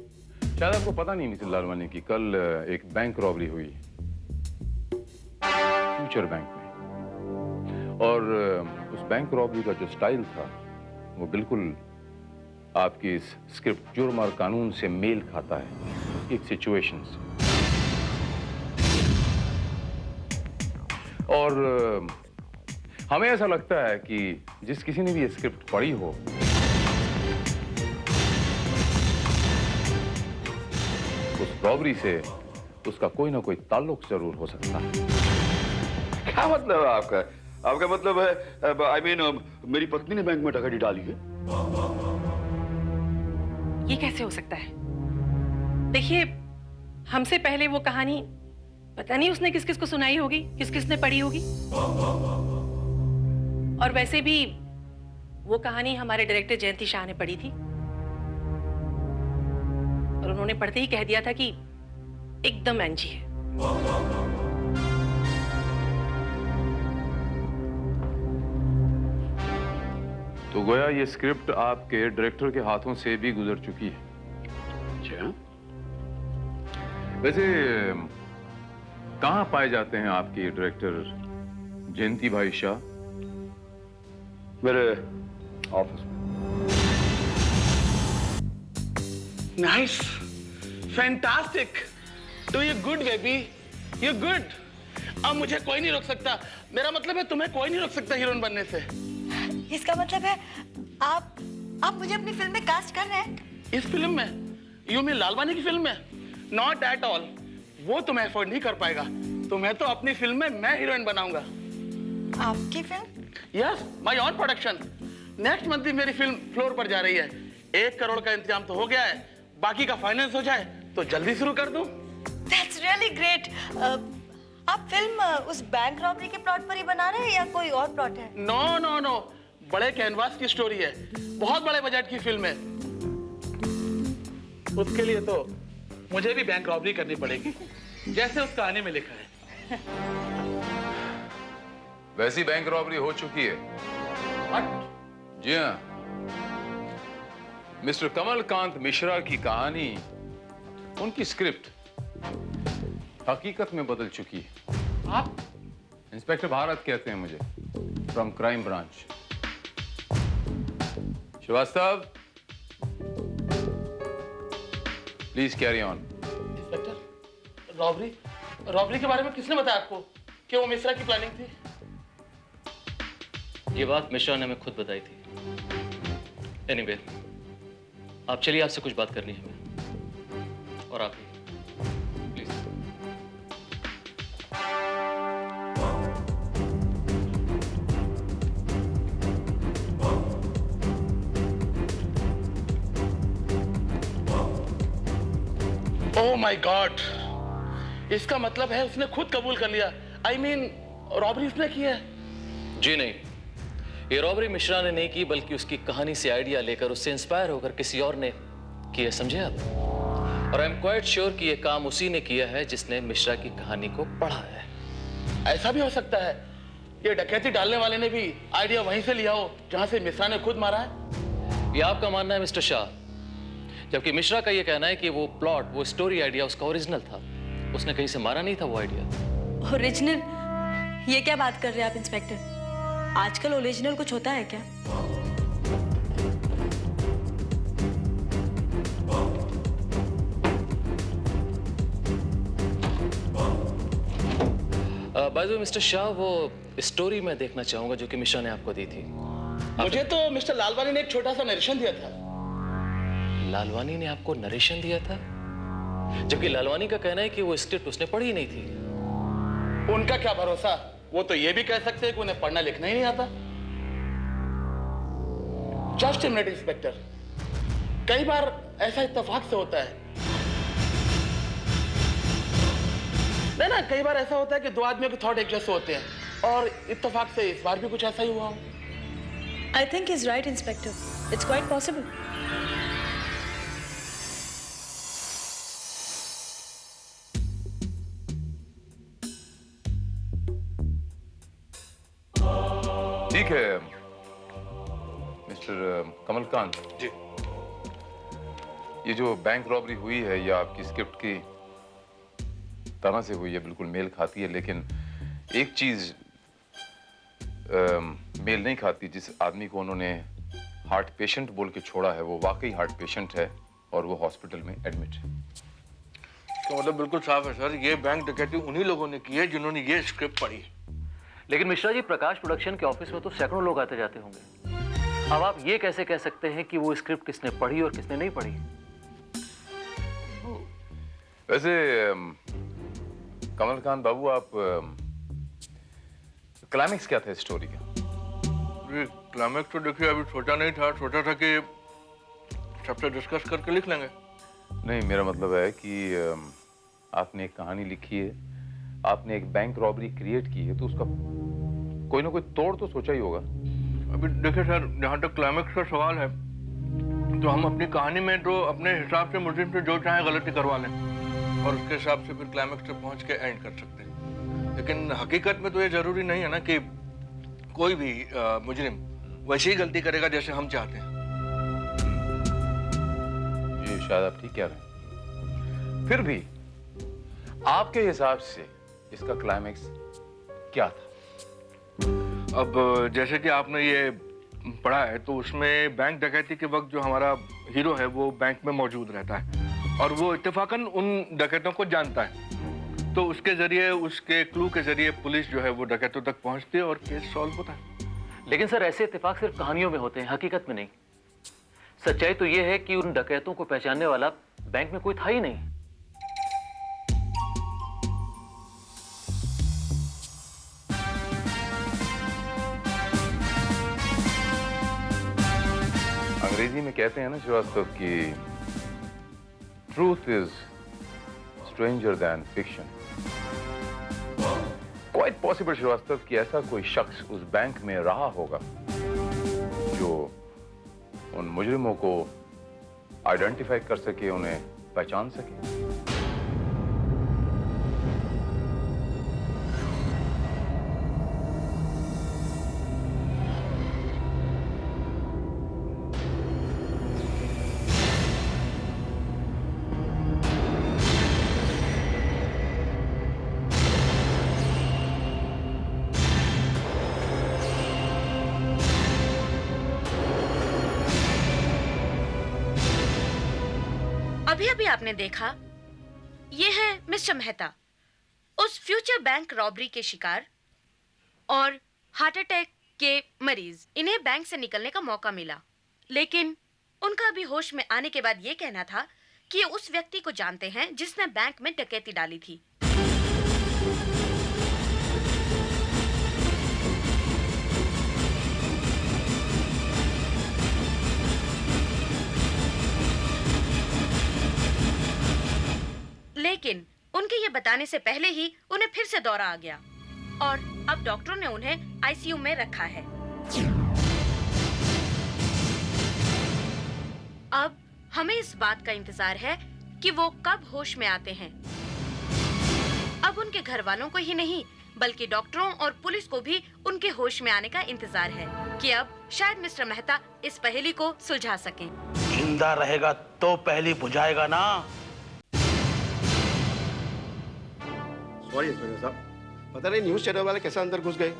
शायद आपको पता नहीं मिसेस लालवानी की कल एक बैंक रॉबरी हुई फ्यूचर बैंक में, और उस बैंक रॉबरी का जो स्टाइल था वो बिल्कुल आपकी इस स्क्रिप्ट जुर्म और कानून से मेल खाता है, एक सिचुएशन से। और हमें ऐसा लगता है कि जिस किसी ने भी ये स्क्रिप्ट पढ़ी हो, उस रॉबरी से उसका कोई ना कोई ताल्लुक जरूर हो सकता है। क्या मतलब है आपका? आपका मतलब है आई मीन मेरी पत्नी ने बैंक में डकैती डाली है? ये कैसे हो सकता है? देखिए, हमसे पहले वो कहानी पता नहीं उसने किस किस को सुनाई होगी, किस किस ने पढ़ी होगी। और वैसे भी वो कहानी हमारे डायरेक्टर जयंती शाह ने पढ़ी थी, और उन्होंने पढ़ते ही कह दिया था कि एकदम एनजी है। तो गोया ये स्क्रिप्ट आपके डायरेक्टर के हाथों से भी गुजर चुकी है। अच्छा, वैसे कहाँ पाए जाते हैं आपके डायरेक्टर जयंती भाई शाह? मेरे ऑफिस में। Nice, fantastic, do you good baby, you good. अब मुझे कोई नहीं रोक सकता। मेरा मतलब है तुम्हें कोई नहीं रोक सकता हीरोइन बनने से। इसका मतलब है आप मुझे अपनी फिल्म में कास्ट कर रहे हैं? इस फिल्म में? यू मीन लालवानी की फिल्म में? नॉट एट ऑल, वो तुम्हें अफोर्ड नहीं कर पाएगा। तुम्हें तो अपनी फिल्म में मैं हीरोइन बनाऊंगा। आपकी film? Yes, my own production. Next month ही मेरी फिल्म फ्लोर पर जा रही है। 1 करोड़ का इंतजाम तो हो गया है, बाकी का फाइनेंस हो जाए तो जल्दी शुरू कर दूं। That's really great. आप फिल्म उस बैंक रॉबरी के प्लॉट पर ही बना रहे हैं या कोई और प्लॉट है? नो नो नो, बड़े कैनवास की स्टोरी है, बहुत बड़े बजट की फिल्म है। उसके लिए तो मुझे भी बैंक रॉबरी करनी पड़ेगी, जैसे उस कहानी में लिखा है। वैसी बैंक रॉबरी हो चुकी है। जी हाँ, मिस्टर कमलकांत मिश्रा की कहानी, उनकी स्क्रिप्ट हकीकत में बदल चुकी है। आप? इंस्पेक्टर भारत कहते हैं मुझे, from crime branch. Srivastava, please carry on. Inspector, robbery के बारे में किसने बताया आपको कि वो मिश्रा की प्लानिंग थी? ये बात मिश्रा ने हमें खुद बताई थी। एनीवे, आप चलिए, आपसे कुछ बात करनी है हमें। और आप प्लीज। ओह माय गॉड, इसका मतलब है उसने खुद कबूल कर लिया। आई मीन रॉबरी उसने की है? जी नहीं, ये रॉबरी मिश्रा ने नहीं की, बल्कि उसकी कहानी से आइडिया लेकर, उससे इंस्पायर होकर किसी और ने किया, समझे आप? और आई एम क्वाइट श्योर कि ये काम उसी ने किया है जिसने मिश्रा की कहानी को पढ़ा है। ऐसा भी हो सकता है ये डकैती डालने वाले ने भी आइडिया वहीं से लिया हो जहां से मिश्रा ने खुद मारा है। ये आपका मानना है मिस्टर शाह, जबकि मिश्रा का ये कहना है कि वो प्लॉट, वो स्टोरी आइडिया उसका ओरिजिनल था। उसने कहीं से मारा नहीं था वो आइडिया। ओरिजिनल? ये क्या बात कर रहे हैं आप इंस्पेक्टर? आजकल ओरिजिनल कुछ होता है क्या? By the way mister Shah, वो स्टोरी मैं देखना चाहूंगा जो कि मिश्रा ने आपको दी थी। मुझे तो मिस्टर लालवानी ने एक छोटा सा नरेशन दिया था। लालवानी ने आपको नरेशन दिया था? जबकि लालवानी का कहना है कि वो स्क्रिप्ट उसने पढ़ी नहीं थी। उनका क्या भरोसा, वो तो ये भी कह सकते हैं कि उन्हें पढ़ना लिखना ही नहीं आता। जस्ट मिनट इंस्पेक्टर, कई बार ऐसा इत्तेफाक से होता है। ना, कई बार ऐसा होता है कि दो आदमियों के थॉट एक जैसे होते हैं, और इत्तेफाक से इस बार भी कुछ ऐसा ही हुआ हो। I think he's right, Inspector. It's quite possible. ठीक है मिस्टर कमलकांत जी, ये जो बैंक रॉबरी हुई है या आपकी स्क्रिप्ट की तरह से हुई है, बिल्कुल मेल खाती है, लेकिन एक चीज मेल नहीं खाती। जिस आदमी को उन्होंने हार्ट पेशेंट बोल के छोड़ा है वो वाकई हार्ट पेशेंट है और वो हॉस्पिटल में एडमिट है। तो मतलब बिल्कुल साफ है सर, ये बैंक डकैती उन्हीं लोगों ने की है जिन्होंने ये स्क्रिप्ट पढ़ी। लेकिन मिश्रा जी, प्रकाश प्रोडक्शन के ऑफिस में तो सैकड़ों लोग आते जाते होंगे। अब आप ये कैसे कह सकते हैं कि वो स्क्रिप्ट किसने पढ़ी और किसने नहीं पढ़ी? वैसे कमलकांत बाबू, आप क्लाइमेक्स क्या था स्टोरी का? क्लाइमेक्स तो देखिए अभी सोचा नहीं था, सोचा था कि सबसे डिस्कस करके लिख लेंगे। नहीं, मेरा मतलब है कि आपने एक कहानी लिखी है, आपने एक बैंक रॉबरी क्रिएट की है, तो उसका कोई ना कोई तोड़ तो सोचा ही होगा। अभी देखिए सर, जहाँ तक क्लाइमेक्स का सवाल है तो हम अपनी कहानी में तो अपने हिसाब से मुल्जिम से जो चाहे गलती करवा लें और उसके हिसाब से फिर क्लाइमेक्स तक पहुँच के एंड कर सकते हैं। लेकिन हकीकत में तो ये जरूरी नहीं है ना कि कोई भी मुजरिम वैसी ही गलती करेगा जैसे हम चाहते हैं। ये शायद आप ठीक कह रहे हैं। फिर भी आपके हिसाब से इसका क्लाइमेक्स क्या था? अब जैसे कि आपने ये पढ़ा है तो उसमें बैंक डकैती के वक्त जो हमारा हीरो है वो बैंक में मौजूद रहता है और वो इत्तेफाकन उन डकैतों को जानता है, तो उसके जरिए, उसके क्लू के जरिए पुलिस जो है वो डकैतों तक पहुंचती है और केस सॉल्व होता है। लेकिन सर, ऐसे इत्तेफाक सिर्फ कहानियों में होते हैं, हकीकत में नहीं। सच्चाई तो ये है कि उन डकैतों को पहचानने वाला बैंक में कोई था ही नहीं। अंग्रेजी में कहते हैं ना श्रीवास्तव की truth is stranger than fiction. Quite possible Srivastava कि ऐसा कोई शख्स उस बैंक में रहा होगा जो उन मुजरिमों को आइडेंटिफाई कर सके, उन्हें पहचान सके। अभी अभी आपने देखा, ये है मिस्टर मेहता, उस फ्यूचर बैंक रॉबरी के शिकार और हार्ट अटैक के मरीज। इन्हें बैंक से निकलने का मौका मिला, लेकिन उनका अभी होश में आने के बाद ये कहना था कि उस व्यक्ति को जानते हैं जिसने बैंक में डकैती डाली थी। लेकिन उनके ये बताने से पहले ही उन्हें फिर से दौरा आ गया और अब डॉक्टरों ने उन्हें आईसीयू में रखा है। अब हमें इस बात का इंतजार है कि वो कब होश में आते हैं। अब उनके घर वालों को ही नहीं बल्कि डॉक्टरों और पुलिस को भी उनके होश में आने का इंतजार है कि अब शायद मिस्टर मेहता इस पहेली को सुलझा सकें। जिंदा रहेगा तो पहेली बुझाएगा ना। सॉरी इंस्पेक्टर साहब, पता नहीं न्यूज़ चैनल वाले कैसे अंदर घुस गए,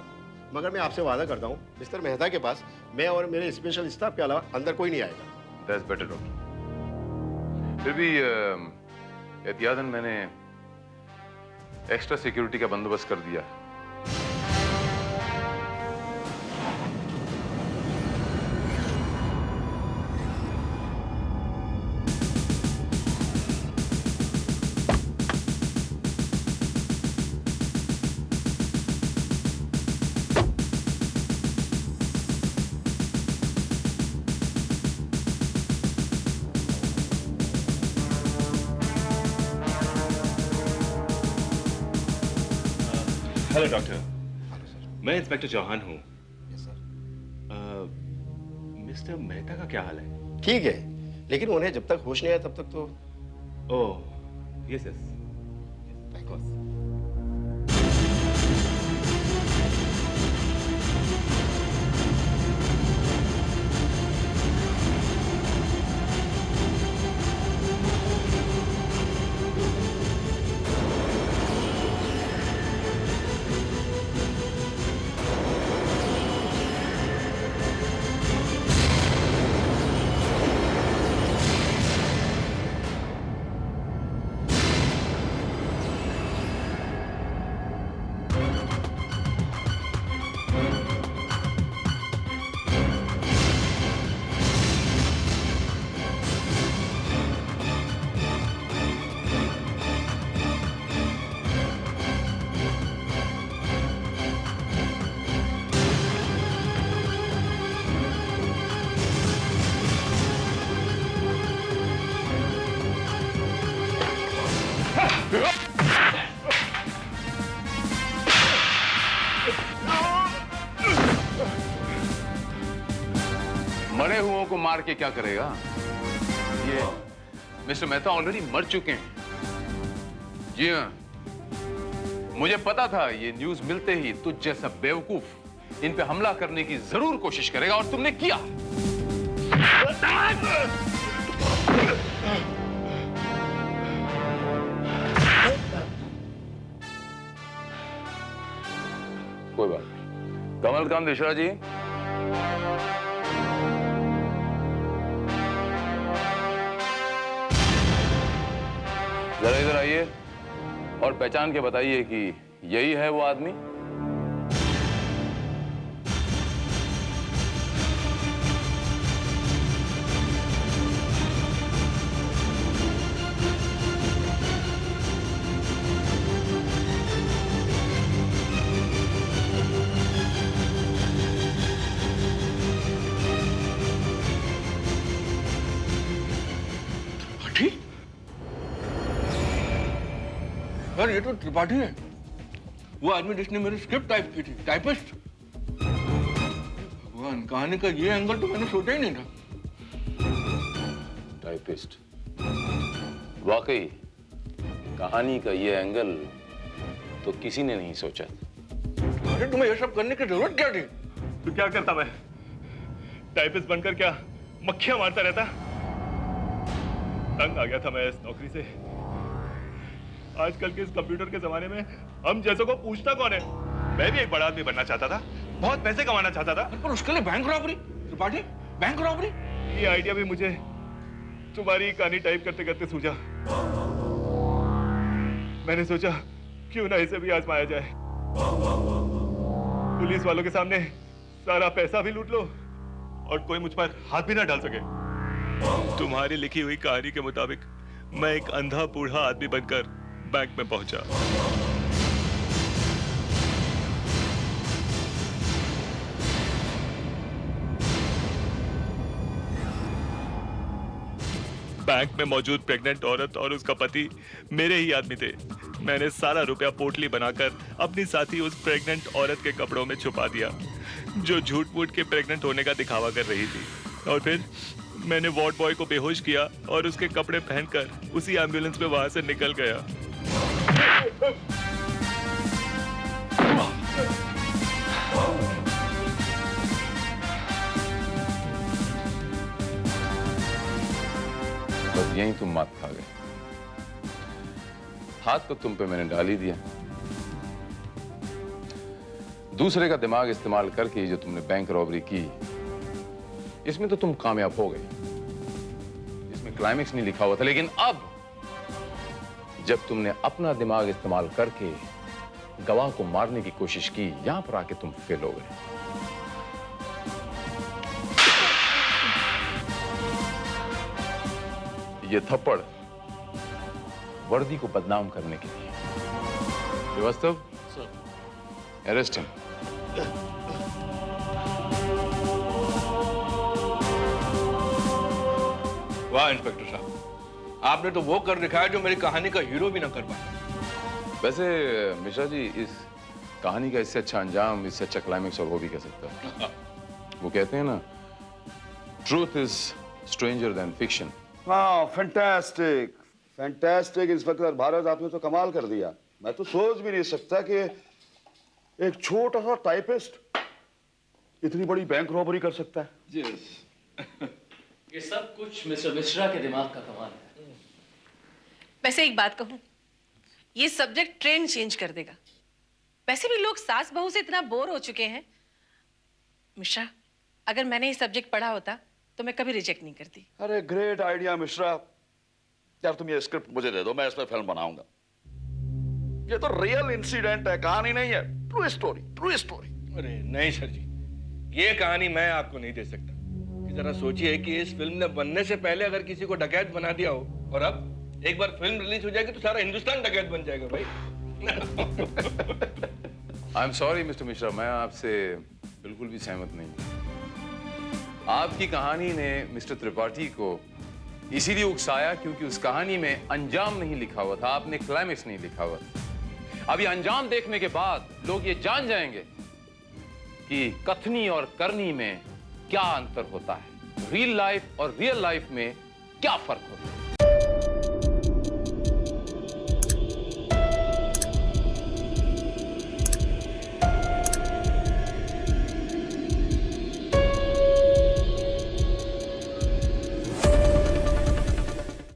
मगर मैं आपसे वादा करता हूँ मिस्टर मेहता के पास मैं और मेरे स्पेशल स्टाफ के अलावा अंदर कोई नहीं आएगा। That's better, doctor. फिर भी एहतियातन मैंने एक्स्ट्रा सिक्योरिटी का बंदोबस्त कर दिया। हेलो डॉक्टर, मैं इंस्पेक्टर चौहान हूँ। मिस्टर मेहता का क्या हाल है? ठीक है, लेकिन उन्हें जब तक होश नहीं आया तब तक तो। Oh yes yes, of course. मरे हुओं को मार के क्या करेगा? ये मिस्टर मेहता ऑलरेडी मर चुके हैं। जी हाँ, मुझे पता था ये न्यूज़ मिलते ही तुझ जैसा बेवकूफ इन पे हमला करने की जरूर कोशिश करेगा और तुमने किया। कोई बात नहीं। कमलकांत मिश्रा जी, जरा इधर आइए और पहचान के बताइए कि यही है वो आदमी। यार ये तो त्रिपाठी है, वो आदमी जिसने मेरी स्क्रिप्ट टाइप की थी, टाइपिस्ट। भगवान, कहानी का ये एंगल तो मैंने सोचा ही नहीं था। टाइपिस्ट, वाकई कहानी का ये एंगल तो किसी ने नहीं सोचा। अरे तुम्हें ये सब करने की जरूरत क्या थी? तो क्या करता मैं? टाइपिस्ट बनकर क्या मक्खियां मारता रहता? तंग आ गया था मैं इस नौकरी से। आजकल के इस कंप्यूटर के जमाने में हम जैसों को पूछता कौन है? मैं भी एक बड़ा आदमी बनना चाहता था, बहुत पैसे कमाना चाहता था। पर उसके लिए bank robbery, Tripathi, bank robbery? ये आइडिया भी मुझे तुम्हारी कहानी टाइप करते करते सूझा। मैंने सोचा क्यों ना इसे भी आजमाया जाए। पुलिस वालों के सामने सारा पैसा भी लूट लो और कोई मुझ पर हाथ भी ना डाल सके। तुम्हारी लिखी हुई कहानी के मुताबिक मैं एक अंधा बूढ़ा आदमी बनकर बैंक में पहुंचा। बैंक में मौजूद प्रेग्नेंट औरत और उसका पति मेरे ही आदमी थे। मैंने सारा रुपया पोटली बनाकर अपनी साथी उस प्रेग्नेंट औरत के कपड़ों में छुपा दिया, जो झूठ मूठ के प्रेग्नेंट होने का दिखावा कर रही थी। और फिर मैंने वार्ड बॉय को बेहोश किया और उसके कपड़े पहनकर उसी एम्बुलेंस में वहां से निकल गया। बस यहीं तुम मात खा गए। हाथ तो तुम पे मैंने डाल ही दिया। दूसरे का दिमाग इस्तेमाल करके जो तुमने बैंक रॉबरी की, इसमें तो तुम कामयाब हो गए। इसमें क्लाइमेक्स नहीं लिखा हुआ था, लेकिन अब जब तुमने अपना दिमाग इस्तेमाल करके गवाह को मारने की कोशिश की, यहां पर आके तुम फेल हो गए। ये थप्पड़ वर्दी को बदनाम करने के लिए। Srivastava, arrest him. वाह इंस्पेक्टर साहब, आपने तो वो कर दिखाया जो मेरी कहानी का हीरो भी ना कर पाए। वैसे मिश्रा जी, इस कहानी का इससे अच्छा अंजाम, इससे अच्छा क्लाइमेक्स और वो भी कह सकता है। वो कहते हैं ना, truth is stranger than fiction. हाँ, फैंटास्टिक फैंटास्टिक इंस्पेक्टर भारत, आपने तो कमाल कर दिया। मैं तो सोच भी नहीं सकता कि एक छोटा सा टाइपिस्ट इतनी बड़ी बैंक रॉबरी कर सकता है। ये सब कुछ मिस्टर मिश्रा के दिमाग का कमाल है। वैसे एक बात कहूं, ये सब्जेक्ट ट्रेंड चेंज कर देगा। वैसे भी लोग सास बहू से इतना बोर हो चुके हैं। मिश्रा, अगर मैंने ये सब्जेक्ट पढ़ा होता तो मैं कभी रिजेक्ट नहीं करती। अरे ग्रेट आइडिया मिश्रा। यार तुम ये स्क्रिप्ट मुझे दे दो, मैं इस पर फिल्म बनाऊंगा। ये तो रियल इंसिडेंट है, कहानी नहीं है। True story, true story. अरे नहीं सर जी, ये कहानी मैं आपको नहीं दे सकता। जरा सोचिए कि इस फिल्म ने बनने से पहले अगर किसी को डकैत बना दिया हो, और अब एक बार फिल्म रिलीज हो जाएगी तो सारा हिंदुस्तान डकैत बन जाएगा भाई। आई एम सॉरी मिस्टर मिश्रा, मैं आपसे बिल्कुल भी सहमत नहीं। आपकी कहानी ने मिस्टर त्रिपाठी को इसीलिए उकसाया क्योंकि उस कहानी में अंजाम नहीं लिखा हुआ था, आपने क्लाइमेक्स नहीं लिखा हुआ था। अब ये अंजाम देखने के बाद लोग ये जान जाएंगे कि कथनी और करनी में क्या अंतर होता है, रियल लाइफ और रियल लाइफ में क्या फर्क होता है।